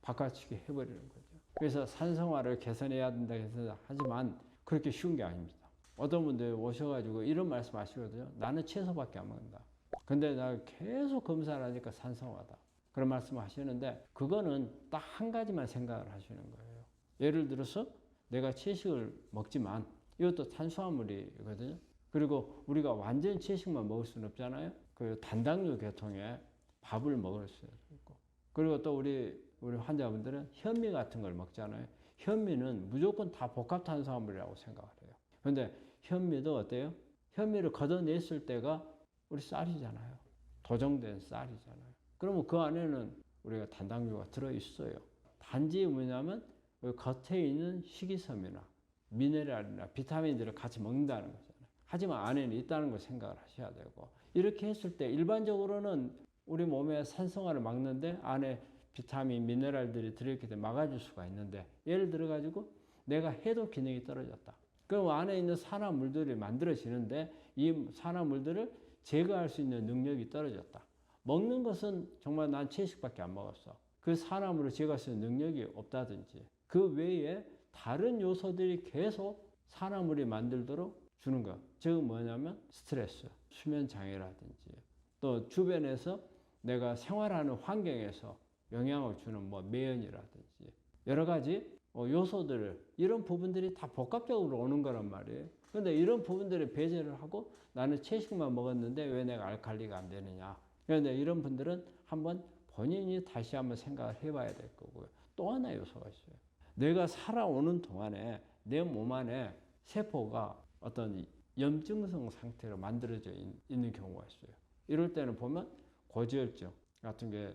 바꿔치기 해버리는 거죠. 그래서 산성화를 개선해야 된다 해서 하지만 그렇게 쉬운 게 아닙니다. 어떤 분들 오셔가지고 이런 말씀 하시거든요. 나는 채소밖에 안 먹는다. 근데 나 계속 검사를 하니까 산성화다. 그런 말씀 하시는데 그거는 딱 한 가지만 생각을 하시는 거예요. 예를 들어서 내가 채식을 먹지만 이것도 탄수화물이거든요. 그리고 우리가 완전 채식만 먹을 수는 없잖아요. 그 단당류 계통의 밥을 먹을 수 있고 그리고 또 우리 환자분들은 현미 같은 걸 먹잖아요. 현미는 무조건 다 복합 탄수화물이라고 생각을 해요. 그런데 현미도 어때요? 현미를 걷어냈을 때가 우리 쌀이잖아요. 도정된 쌀이잖아요. 그러면 그 안에는 우리가 단당류가 들어있어요. 단지 뭐냐면 그 겉에 있는 식이섬유나 미네랄이나 비타민들을 같이 먹는다는 거잖아요. 하지만 안에는 있다는 걸 생각을 하셔야 되고 이렇게 했을 때 일반적으로는 우리 몸의 산성화를 막는데 안에 비타민, 미네랄들이 들어있기 때문에 막아줄 수가 있는데 예를 들어 가지고 내가 해독 기능이 떨어졌다. 그럼 안에 있는 산화물들이 만들어지는데 이 산화물들을 제거할 수 있는 능력이 떨어졌다. 먹는 것은 정말 난 채식밖에 안 먹었어. 그 산화물을 제거할 수 있는 능력이 없다든지 그 외에 다른 요소들이 계속 산화물이 만들도록 주는 것. 즉 뭐냐면 스트레스, 수면 장애라든지 또 주변에서 내가 생활하는 환경에서 영향을 주는 뭐 매연이라든지 여러 가지 요소들 이런 부분들이 다 복합적으로 오는 거란 말이에요. 그런데 이런 부분들을 배제를 하고 나는 채식만 먹었는데 왜 내가 알칼리가 안 되느냐. 그런데 이런 분들은 한번 본인이 다시 한번 생각을 해봐야 될 거고요. 또 하나 요소가 있어요. 내가 살아오는 동안에 내 몸 안에 세포가 어떤 염증성 상태로 만들어져 있는 경우가 있어요. 이럴 때는 보면 고지혈증 같은 게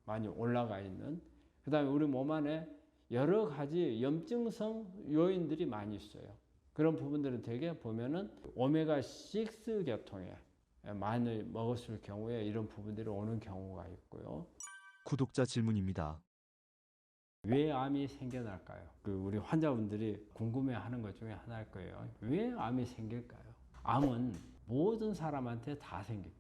많이 올라가 있는 그 다음에 우리 몸 안에 여러 가지 염증성 요인들이 많이 있어요. 그런 부분들은 되게 보면은 오메가6 계통에 많이 먹었을 경우에 이런 부분들이 오는 경우가 있고요. 구독자 질문입니다. 왜 암이 생겨날까요? 우리 환자분들이 궁금해하는 것 중에 하나일 거예요. 왜 암이 생길까요? 암은 모든 사람한테 다 생깁니다.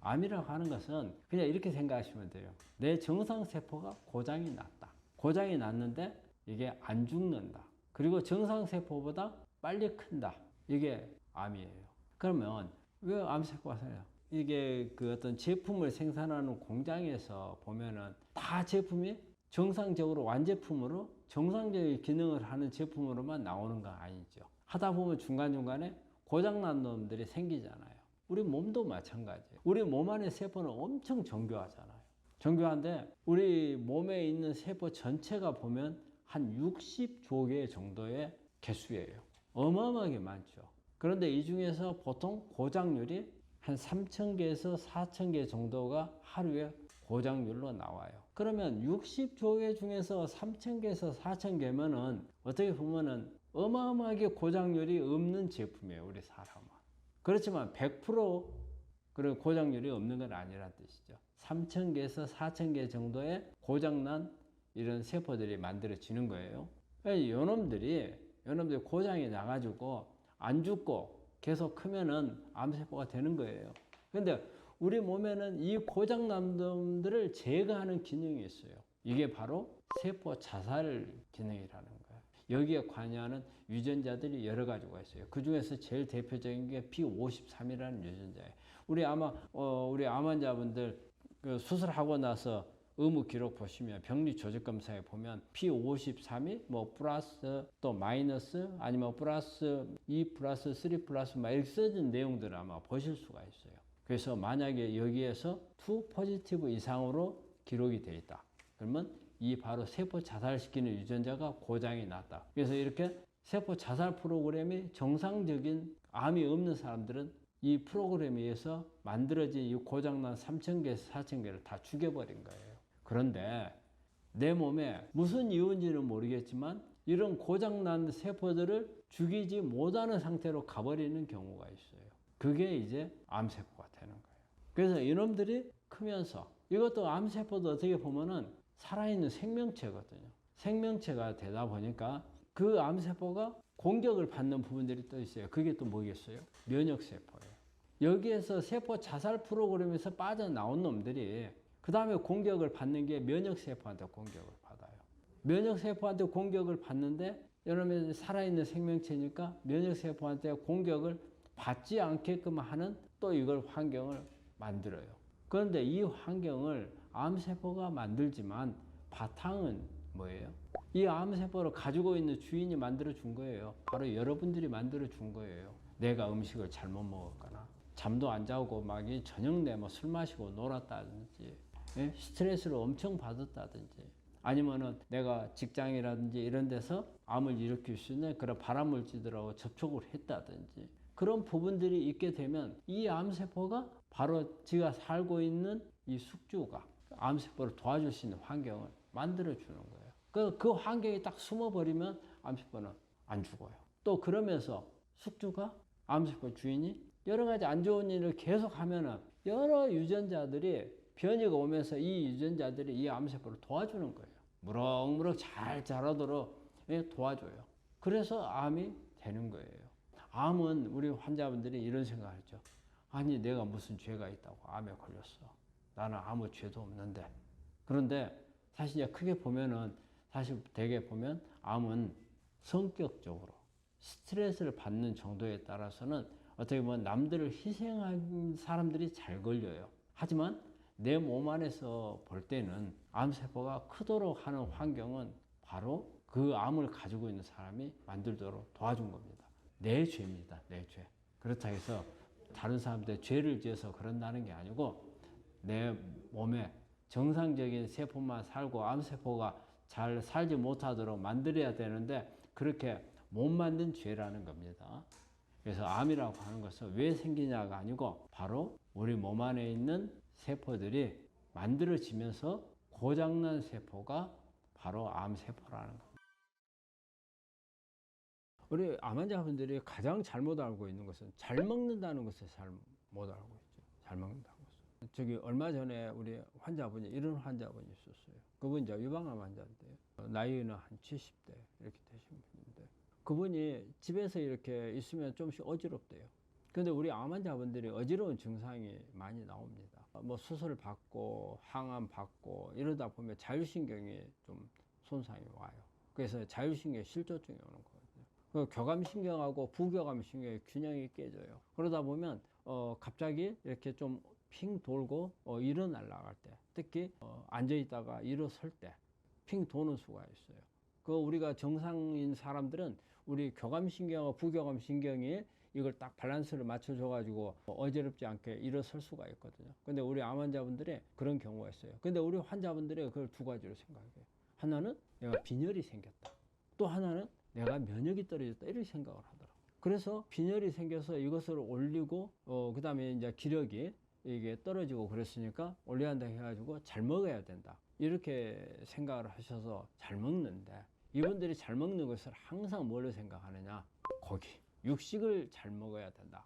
암이라고 하는 것은 그냥 이렇게 생각하시면 돼요. 내 정상세포가 고장이 났다. 고장이 났는데 이게 안 죽는다. 그리고 정상세포보다 빨리 큰다. 이게 암이에요. 그러면 왜 암세포가 생겨요? 이게 그 어떤 제품을 생산하는 공장에서 보면은 다 제품이 정상적으로 완제품으로 정상적인 기능을 하는 제품으로만 나오는 건 아니죠. 하다 보면 중간중간에 고장난 놈들이 생기잖아요. 우리 몸도 마찬가지예요. 우리 몸 안의 세포는 엄청 정교하잖아요. 정교한데 우리 몸에 있는 세포 전체가 보면 한 60조 개 정도의 개수예요. 어마어마하게 많죠. 그런데 이 중에서 보통 고장률이 한 3,000개에서 4,000개 정도가 하루에 고장률로 나와요. 그러면 60조 개 중에서 3,000개에서 4,000개면은 어떻게 보면은 어마어마하게 고장률이 없는 제품이에요, 우리 사람은. 그렇지만 100% 그리고 고장률이 없는 건 아니란 뜻이죠. 3,000개에서 4,000개 정도의 고장난 이런 세포들이 만들어지는 거예요. 요놈들이 고장이 나가지고 안 죽고 계속 크면은 암세포가 되는 거예요. 근데 우리 몸에는 이 고장난 놈들을 제거하는 기능이 있어요. 이게 바로 세포 자살 기능이라는 거예요. 여기에 관여하는 유전자들이 여러 가지가 있어요. 그 중에서 제일 대표적인 게 P53이라는 유전자예요. 우리 암 환자분들 그 수술하고 나서 의무 기록 보시면 병리 조직 검사에 보면 P53이 뭐 플러스 또 마이너스 아니면 플러스 2 플러스 3 플러스 막 이렇게 써진 내용들을 아마 보실 수가 있어요. 그래서 만약에 여기에서 2 포지티브 이상으로 기록이 되어 있다. 그러면 이 바로 세포 자살시키는 유전자가 고장이 났다. 그래서 이렇게 세포 자살 프로그램이 정상적인 암이 없는 사람들은 이 프로그램에 의해서 만들어진 이 고장난 3,000개에서 4,000개를 다 죽여버린 거예요. 그런데 내 몸에 무슨 이유인지는 모르겠지만 이런 고장난 세포들을 죽이지 못하는 상태로 가버리는 경우가 있어요. 그게 이제 암세포가 되는 거예요. 그래서 이놈들이 크면서 이것도 암세포도 어떻게 보면은 살아있는 생명체거든요. 생명체가 되다 보니까 그 암세포가 공격을 받는 부분들이 또 있어요. 그게 또 뭐겠어요? 면역세포예요. 여기에서 세포 자살 프로그램에서 빠져나온 놈들이 그 다음에 공격을 받는 게 면역세포한테 공격을 받아요. 면역세포한테 공격을 받는데 여러분 살아있는 생명체니까 면역세포한테 공격을 받지 않게끔 하는 또 이걸 환경을 만들어요. 그런데 이 환경을 암세포가 만들지만 바탕은 뭐예요? 이 암세포를 가지고 있는 주인이 만들어 준 거예요. 바로 여러분들이 만들어 준 거예요. 내가 음식을 잘못 먹었거나 잠도 안 자고 막 저녁 내 뭐 술 마시고 놀았다든지 스트레스를 엄청 받았다든지 아니면은 내가 직장이라든지 이런 데서 암을 일으킬 수 있는 그런 발암물질들하고 접촉을 했다든지 그런 부분들이 있게 되면 이 암세포가 바로 지가 살고 있는 이 숙주가 암세포를 도와줄 수 있는 환경을 만들어 주는 거예요. 그 환경이 딱 숨어버리면 암세포는 안 죽어요. 또 그러면서 숙주가 암세포 주인이 여러 가지 안 좋은 일을 계속 하면은 여러 유전자들이 변이가 오면서 이 유전자들이 이 암세포를 도와주는 거예요. 무럭무럭 잘 자라도록 도와줘요. 그래서 암이 되는 거예요. 암은 우리 환자분들이 이런 생각을 하죠. 아니 내가 무슨 죄가 있다고 암에 걸렸어. 나는 아무 죄도 없는데. 그런데 사실 이제 크게 보면은 사실 대개 보면 암은 성격적으로 스트레스를 받는 정도에 따라서는 어떻게 보면 남들을 희생한 사람들이 잘 걸려요. 하지만 내 몸 안에서 볼 때는 암세포가 크도록 하는 환경은 바로 그 암을 가지고 있는 사람이 만들도록 도와준 겁니다. 내 죄입니다. 내 죄. 그렇다 해서 다른 사람들 죄를 지어서 그런다는 게 아니고 내 몸에 정상적인 세포만 살고 암세포가 잘 살지 못하도록 만들어야 되는데 그렇게 못 만든 죄라는 겁니다. 그래서 암이라고 하는 것은 왜 생기냐가 아니고 바로 우리 몸 안에 있는 세포들이 만들어지면서 고장난 세포가 바로 암세포라는 겁니다. 우리 암 환자분들이 가장 잘못 알고 있는 것은 잘 먹는다는 것을 잘 못 알고 있죠. 잘 먹는다는 것을. 저기 얼마 전에 우리 환자분이 이런 환자분이 있었어요. 그분 이제 유방암 환자인데 나이는 한 70대 이렇게 되신 분인데 그분이 집에서 이렇게 있으면 좀씩 어지럽대요. 근데 우리 암 환자분들이 어지러운 증상이 많이 나옵니다. 뭐 수술 받고 항암 받고 이러다 보면 자율신경이 좀 손상이 와요. 그래서 자율신경 실조증이 오는 거거든요. 그 교감신경하고 부교감신경의 균형이 깨져요. 그러다 보면 갑자기 이렇게 좀 핑 돌고 일어나려고 할 때, 특히 앉아 있다가 일어설 때 핑 도는 수가 있어요. 그 우리가 정상인 사람들은 우리 교감신경하고 부교감신경이 이걸 딱 밸런스를 맞춰줘 가지고 어지럽지 않게 일어설 수가 있거든요. 근데 우리 암 환자분들의 그런 경우가 있어요. 근데 우리 환자분들이 그걸 두 가지로 생각해요. 하나는 내가 빈혈이 생겼다. 또 하나는 내가 면역이 떨어졌다. 이렇게 생각을 하더라고요. 그래서 빈혈이 생겨서 이것을 올리고 그 다음에 이제 기력이 이게 떨어지고 그랬으니까 올려야 한다 해가지고 잘 먹어야 된다. 이렇게 생각을 하셔서 잘 먹는데, 이분들이 잘 먹는 것을 항상 뭘로 생각하느냐? 고기, 육식을 잘 먹어야 된다.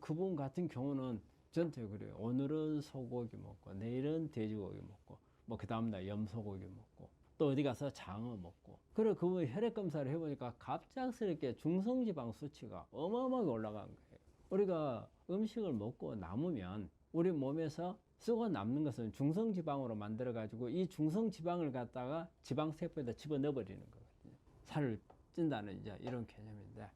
그분 같은 경우는 저한테 그래요. 오늘은 소고기 먹고, 내일은 돼지고기 먹고, 뭐 그 다음날 염소고기 먹고, 또 어디 가서 장어 먹고. 그래, 그분 혈액 검사를 해보니까 갑작스럽게 중성지방 수치가 어마어마하게 올라간 거예요. 우리가 음식을 먹고 남으면 우리 몸에서 쓰고 남는 것은 중성지방으로 만들어가지고 이 중성지방을 갖다가 지방세포에다 집어넣어 버리는 거거든요. 살을 찐다는 이제 이런 개념인데,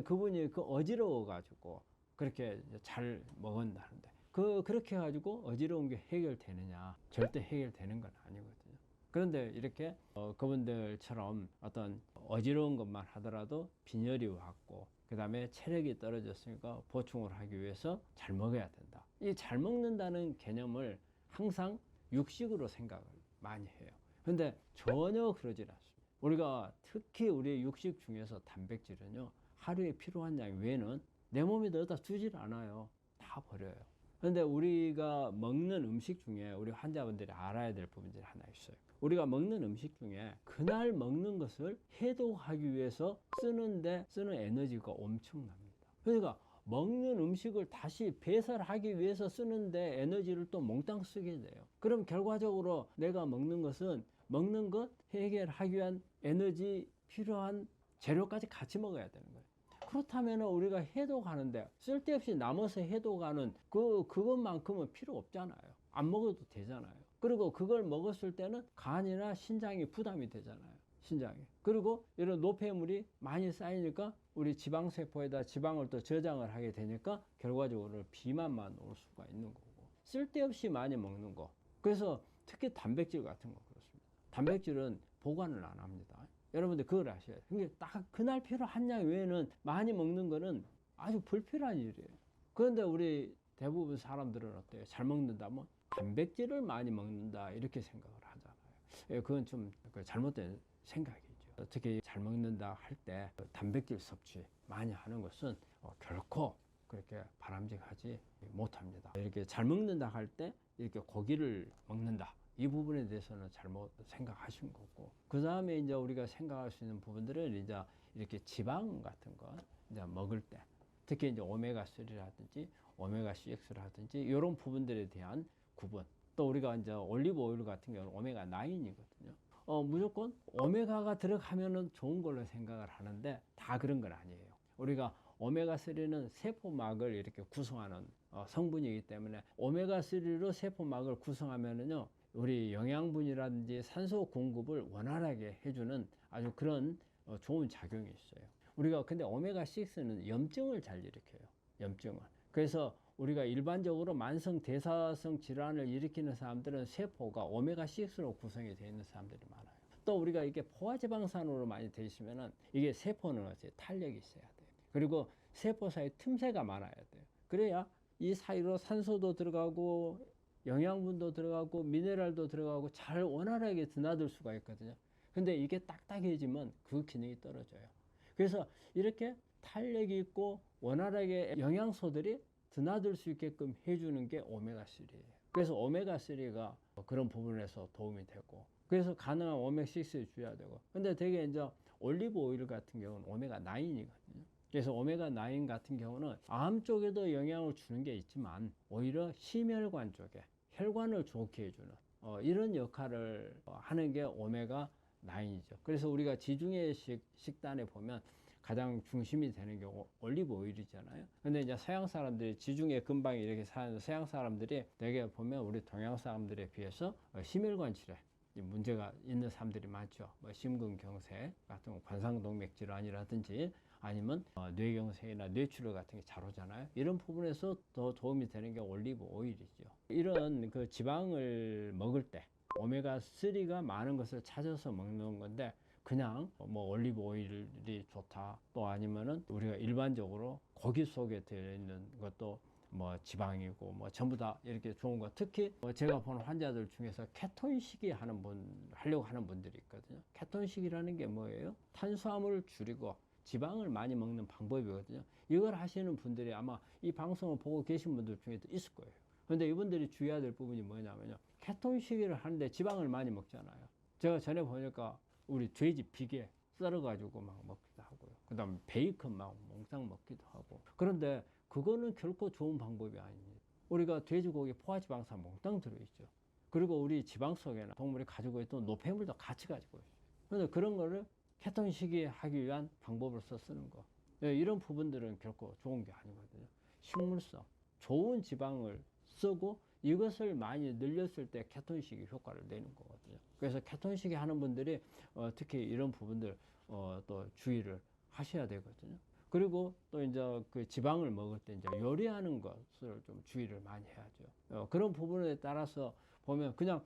그분이 어지러워가지고 그렇게 잘 먹은다는데, 그렇게 해가지고 어지러운 게 해결되느냐? 절대 해결되는 건 아니거든요. 그런데 이렇게 그분들처럼 어떤 어지러운 것만 하더라도 빈혈이 왔고, 그 다음에 체력이 떨어졌으니까 보충을 하기 위해서 잘 먹어야 된다. 이 잘 먹는다는 개념을 항상 육식으로 생각을 많이 해요. 근데 전혀 그러질 않습니다. 우리가 특히 우리 육식 중에서 단백질은요, 하루에 필요한 양 외에는 내 몸에다 어디다 주질 않아요. 다 버려요. 그런데 우리가 먹는 음식 중에 우리 환자분들이 알아야 될 부분들이 하나 있어요. 우리가 먹는 음식 중에 그날 먹는 것을 해독하기 위해서 쓰는 에너지가 엄청납니다. 그러니까 먹는 음식을 다시 배설하기 위해서 쓰는데 에너지를 또 몽땅 쓰게 돼요. 그럼 결과적으로 내가 먹는 것은 먹는 것 해결하기 위한 에너지 필요한 재료까지 같이 먹어야 되는 거예요. 그렇다면 우리가 해독하는데 쓸데없이 남아서 해독하는 그것만큼은 필요 없잖아요. 안 먹어도 되잖아요. 그리고 그걸 먹었을 때는 간이나 신장이 부담이 되잖아요. 신장이. 그리고 이런 노폐물이 많이 쌓이니까 우리 지방세포에다 지방을 또 저장을 하게 되니까 결과적으로 비만만 올 수가 있는 거고. 쓸데없이 많이 먹는 거. 그래서 특히 단백질 같은 거 그렇습니다. 단백질은 보관을 안 합니다. 여러분들 그걸 아셔야 돼요. 그러니까 딱 그날 필요한 양 외에는 많이 먹는 거는 아주 불필요한 일이에요. 그런데 우리 대부분 사람들은 어때요? 잘 먹는다면 단백질을 많이 먹는다 이렇게 생각을 하잖아요. 그건 좀 잘못된 생각이죠. 특히 잘 먹는다 할 때 단백질 섭취 많이 하는 것은 결코 그렇게 바람직하지 못합니다. 이렇게 잘 먹는다 할 때 이렇게 고기를 먹는다. 이 부분에 대해서는 잘못 생각하신 거고, 그 다음에 이제 우리가 생각할 수 있는 부분들은 이제 이렇게 지방 같은 거 이제 먹을 때, 특히 이제 오메가3라든지 오메가6라든지 이런 부분들에 대한 구분. 또 우리가 이제 올리브 오일 같은 경우는 오메가9이거든요. 무조건 오메가가 들어가면은 좋은 걸로 생각을 하는데 다 그런 건 아니에요. 우리가 오메가3는 세포막을 이렇게 구성하는 성분이기 때문에 오메가3로 세포막을 구성하면은요, 우리 영양분이라든지 산소 공급을 원활하게 해주는 아주 그런 좋은 작용이 있어요. 우리가 근데 오메가6는 염증을 잘 일으켜요. 염증을. 그래서 우리가 일반적으로 만성 대사성 질환을 일으키는 사람들은 세포가 오메가6로 구성이 되어 있는 사람들이 많아요. 또 우리가 이게 포화지방산으로 많이 되어 있으면은 이게 세포는 어째 탄력이 있어야 돼요. 그리고 세포 사이 틈새가 많아야 돼요. 그래야 이 사이로 산소도 들어가고 영양분도 들어가고 미네랄도 들어가고 잘 원활하게 드나들 수가 있거든요. 근데 이게 딱딱해지면 그 기능이 떨어져요. 그래서 이렇게 탄력이 있고 원활하게 영양소들이 드나들 수 있게끔 해주는 게 오메가3예요. 그래서 오메가3가 그런 부분에서 도움이 되고, 그래서 가능한 오메가6를 줘야 되고, 근데 되게 이제 올리브 오일 같은 경우는 오메가9이거든요. 그래서 오메가9 같은 경우는 암 쪽에도 영향을 주는 게 있지만 오히려 심혈관 쪽에 혈관을 좋게 해주는 이런 역할을 하는 게 오메가9이죠. 그래서 우리가 지중해식 식단에 보면 가장 중심이 되는 게 올리브 오일이잖아요. 근데 이제 서양 사람들이 지중해 근방에 이렇게 사는 서양 사람들이 되게 보면 우리 동양 사람들에 비해서 심혈관 질환 문제가 있는 사람들이 많죠. 뭐 심근경색 같은 관상동맥 질환이라든지 아니면 뇌경색이나 뇌출혈 같은 게 잘 오잖아요. 이런 부분에서 더 도움이 되는 게 올리브 오일이죠. 이런 그 지방을 먹을 때 오메가3가 많은 것을 찾아서 먹는 건데 그냥 뭐 올리브 오일이 좋다. 또 아니면은 우리가 일반적으로 고기 속에 들어있는 것도 뭐 지방이고 뭐 전부 다 이렇게 좋은 거. 특히 제가 본 환자들 중에서 케톤식이 하려고 하는 분들이 있거든요. 케톤식이라는 게 뭐예요? 탄수화물을 줄이고 지방을 많이 먹는 방법이거든요. 이걸 하시는 분들이 아마 이 방송을 보고 계신 분들 중에도 있을 거예요. 그런데 이분들이 주의해야 될 부분이 뭐냐면요. 케톤식을 하는데 지방을 많이 먹잖아요. 제가 전에 보니까 우리 돼지 비계 썰어가지고 막 먹기도 하고요. 그 다음에 베이컨 막 몽땅 먹기도 하고. 그런데 그거는 결코 좋은 방법이 아닙니다. 우리가 돼지고기 포화지방산 몽땅 들어있죠. 그리고 우리 지방 속에는 동물이 가지고 있던 노폐물도 같이 가지고 있어요. 그런데 그런 거를 케톤식이 하기 위한 방법으로서 쓰는 거. 이런 부분들은 결코 좋은 게 아니거든요. 식물성, 좋은 지방을 쓰고 이것을 많이 늘렸을 때 케톤식이 효과를 내는 거거든요. 그래서 케톤식이 하는 분들이 특히 이런 부분들 또 주의를 하셔야 되거든요. 그리고 또 이제 그 지방을 먹을 때 이제 요리하는 것을 좀 주의를 많이 해야죠. 그런 부분에 따라서 보면 그냥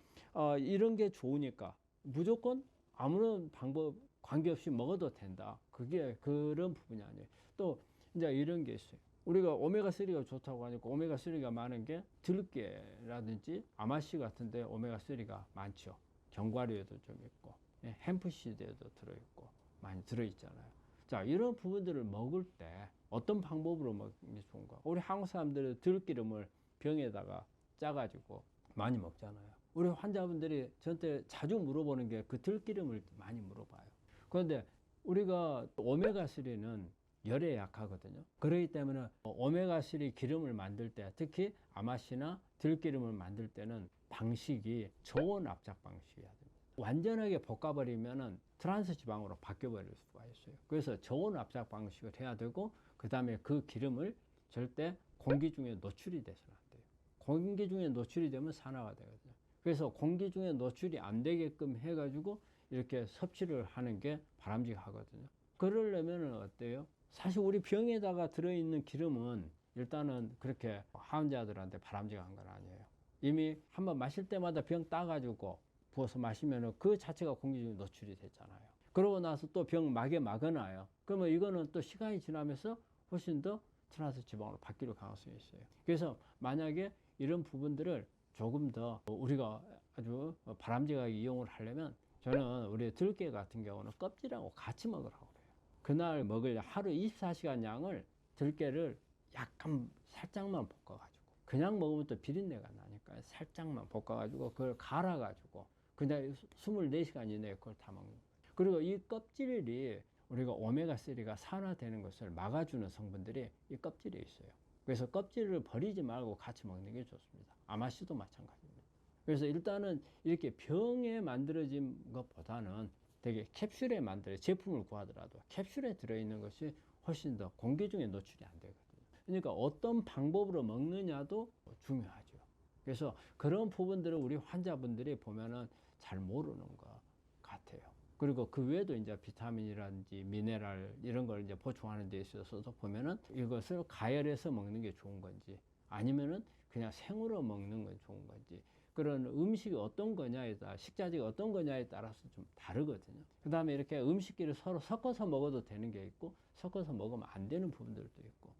이런 게 좋으니까 무조건 아무런 방법 관계없이 먹어도 된다. 그게 그런 부분이 아니에요. 또 이제 이런 게 있어요. 우리가 오메가3가 좋다고 하니까 오메가3가 많은 게 들깨라든지 아마씨 같은데 오메가3가 많죠. 견과류에도 좀 있고 햄프시드에도 들어있고 많이 들어있잖아요. 자, 이런 부분들을 먹을 때 어떤 방법으로 먹는 게 좋은가? 우리 한국 사람들은 들기름을 병에다가 짜가지고 많이 먹잖아요. 우리 환자분들이 저한테 자주 물어보는 게 그 들기름을 많이 물어봐요. 그런데 우리가 오메가3는 열에 약하거든요. 그렇기 때문에 오메가3 기름을 만들 때 특히 아마씨나 들기름을 만들 때는 방식이 저온 압착 방식이어야 됩니다. 완전하게 볶아버리면은 트랜스 지방으로 바뀌어버릴 수가 있어요. 그래서 저온 압착 방식을 해야 되고 그 다음에 그 기름을 절대 공기 중에 노출이 돼서는 안 돼요. 공기 중에 노출이 되면 산화가 되거든요. 그래서 공기 중에 노출이 안 되게끔 해가지고 이렇게 섭취를 하는 게 바람직하거든요. 그러려면 어때요? 사실 우리 병에다가 들어있는 기름은 일단은 그렇게 환자들한테 바람직한 건 아니에요. 이미 한번 마실 때마다 병 따가지고 부어서 마시면 그 자체가 공기 중에 노출이 됐잖아요. 그러고 나서 또 병 막에 막아놔요. 그러면 이거는 또 시간이 지나면서 훨씬 더 트랜스 지방으로 바뀔 가능성이 있어요. 그래서 만약에 이런 부분들을 조금 더 우리가 아주 바람직하게 이용을 하려면 저는 우리 들깨 같은 경우는 껍질하고 같이 먹으라고 그래요. 그날 먹을 하루 24시간 양을 들깨를 약간 살짝만 볶아가지고 그냥 먹으면 또 비린내가 나니까 살짝만 볶아가지고 그걸 갈아가지고 그냥 24시간 이내에 그걸 다 먹는 거예요. 그리고 이 껍질이 우리가 오메가3가 산화되는 것을 막아주는 성분들이 이 껍질에 있어요. 그래서 껍질을 버리지 말고 같이 먹는 게 좋습니다. 아마씨도 마찬가지입니다. 그래서 일단은 이렇게 병에 만들어진 것보다는 되게 캡슐에 제품을 구하더라도 캡슐에 들어있는 것이 훨씬 더 공기 중에 노출이 안 되거든요. 그러니까 어떤 방법으로 먹느냐도 중요하죠. 그래서 그런 부분들을 우리 환자분들이 보면은 잘 모르는 것 같아요. 그리고 그 외에도 이제 비타민이라든지 미네랄 이런 걸 이제 보충하는 데 있어서도 보면은 이것을 가열해서 먹는 게 좋은 건지 아니면은 그냥 생으로 먹는 건 좋은 건지 그런 음식이 어떤 거냐에 따라 식자재가 어떤 거냐에 따라서 좀 다르거든요. 그 다음에 이렇게 음식끼리 서로 섞어서 먹어도 되는 게 있고 섞어서 먹으면 안 되는 부분들도 있고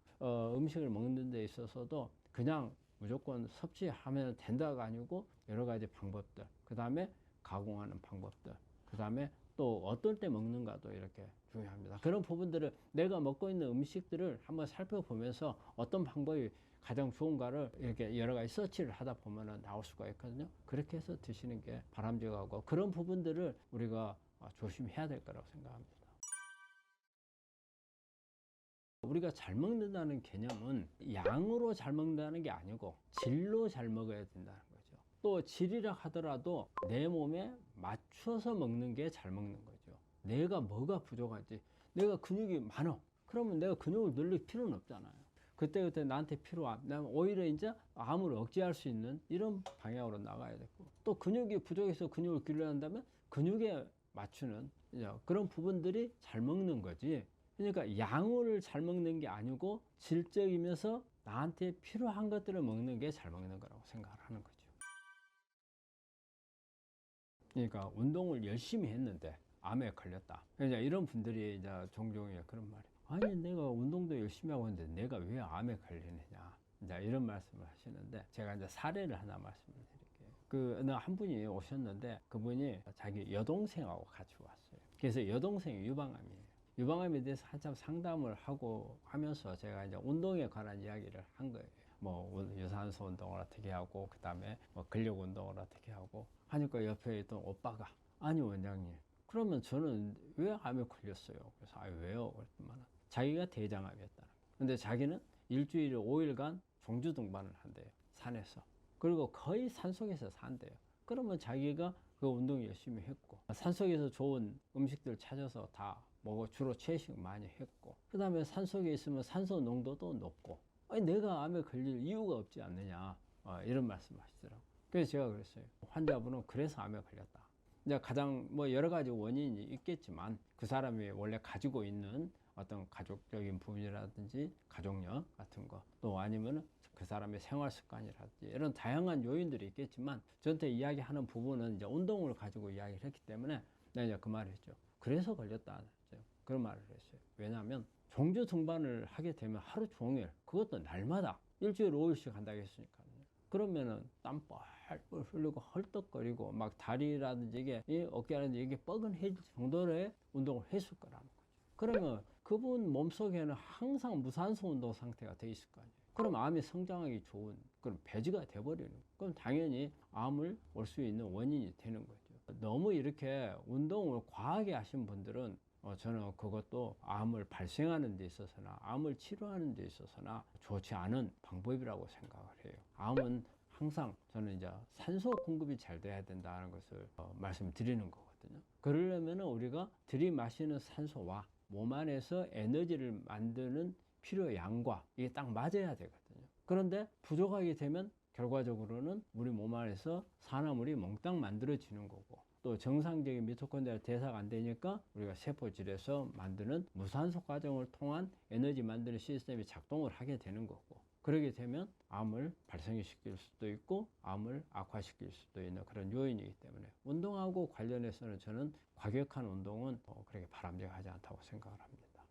음식을 먹는 데 있어서도 그냥 무조건 섭취하면 된다가 아니고 여러 가지 방법들 그 다음에 가공하는 방법들 그 다음에 또 어떨 때 먹는가도 이렇게 중요합니다. 그런 부분들을 내가 먹고 있는 음식들을 한번 살펴보면서 어떤 방법이 가장 좋은가를 이렇게 여러 가지 서치를 하다 보면 나올 수가 있거든요. 그렇게 해서 드시는 게 바람직하고 그런 부분들을 우리가 조심해야 될 거라고 생각합니다. 우리가 잘 먹는다는 개념은 양으로 잘 먹는다는 게 아니고 질로 잘 먹어야 된다는 거죠. 또 질이라 하더라도 내 몸에 맞춰서 먹는 게 잘 먹는 거죠. 내가 뭐가 부족하지? 내가 근육이 많아. 그러면 내가 근육을 늘릴 필요는 없잖아요. 그때그때 나한테 필요한, 난 오히려 이제 암을 억제할 수 있는 이런 방향으로 나가야 되고, 또 근육이 부족해서 근육을 길러야 한다면 근육에 맞추는 이제 그런 부분들이 잘 먹는 거지. 그러니까 양을 잘 먹는 게 아니고 질적이면서 나한테 필요한 것들을 먹는 게 잘 먹는 거라고 생각을 하는 거죠. 그러니까 운동을 열심히 했는데 암에 걸렸다. 이제 이런 분들이 이제 종종 그런 말이, 아니 내가 운동도 열심히 하고 있는데 내가 왜 암에 걸리느냐, 이제 이런 말씀을 하시는데, 제가 이제 사례를 하나 말씀을 드릴게요. 그 어느 한 분이 오셨는데, 그분이 자기 여동생하고 같이 왔어요. 그래서 여동생이 유방암이에요. 유방암에 대해서 한참 상담을 하고 하면서 제가 이제 운동에 관한 이야기를 한 거예요. 뭐 유산소 운동을 어떻게 하고, 그 다음에 뭐 근력 운동을 어떻게 하고 하니까, 옆에 있던 오빠가, 아니 원장님, 그러면 저는 왜 암에 걸렸어요? 그래서 아 왜요? 그랬더니 자기가 대장암이었다는 거예요. 근데 자기는 일주일에 5일간 종주 등반을 한대요, 산에서. 그리고 거의 산속에서 산대요. 그러면 자기가 그 운동 열심히 했고, 산속에서 좋은 음식들 찾아서 다 먹어, 주로 채식 많이 했고, 그 다음에 산속에 있으면 산소 농도도 높고, 아니 내가 암에 걸릴 이유가 없지 않느냐, 이런 말씀 하시더라고요. 그래서 제가 그랬어요, 환자분은 그래서 암에 걸렸다. 이제 가장 뭐 여러 가지 원인이 있겠지만, 그 사람이 원래 가지고 있는 어떤 가족적인 부분이라든지 가족력 같은 거, 또 아니면 그 사람의 생활 습관이라든지 이런 다양한 요인들이 있겠지만, 저한테 이야기하는 부분은 이제 운동을 가지고 이야기를 했기 때문에 내가 이제 그 말을 했죠. 그래서 걸렸다, 그런 말을 했어요. 왜냐하면 종주 등반을 하게 되면 하루 종일, 그것도 날마다 일주일에 5일씩 한다고 했으니까, 그러면은 땀 뻘뻘 흘리고 헐떡거리고 막 다리라든지 이게 어깨라든지 이게 뻐근해질 정도의 운동을 했을 거라는 거죠. 그러면 그분 몸속에는 항상 무산소 운동 상태가 돼 있을 거 아니에요. 그럼 암이 성장하기 좋은 그런 배지가 돼버리는 거예요. 그럼 당연히 암을 올 수 있는 원인이 되는 거죠. 너무 이렇게 운동을 과하게 하신 분들은 저는 그것도 암을 발생하는 데 있어서나 암을 치료하는 데 있어서나 좋지 않은 방법이라고 생각을 해요. 암은 항상 저는 이제 산소 공급이 잘 돼야 된다는 것을 말씀드리는 거거든요. 그러려면 우리가 들이마시는 산소와 몸 안에서 에너지를 만드는 필요 양과 이게 딱 맞아야 되거든요. 그런데 부족하게 되면 결과적으로는 우리 몸 안에서 산화물이 몽땅 만들어지는 거고, 또 정상적인 미토콘드리아 대사가 안 되니까 우리가 세포질에서 만드는 무산소 과정을 통한 에너지 만드는 시스템이 작동을 하게 되는 거고, 그러게 되면 암을 발생시킬 수도 있고 암을 악화시킬 수도 있는 그런 요인이기 때문에 운동하고 관련해서는 저는 과격한 운동은 그렇게 바람직하지 않다고 생각을 합니다.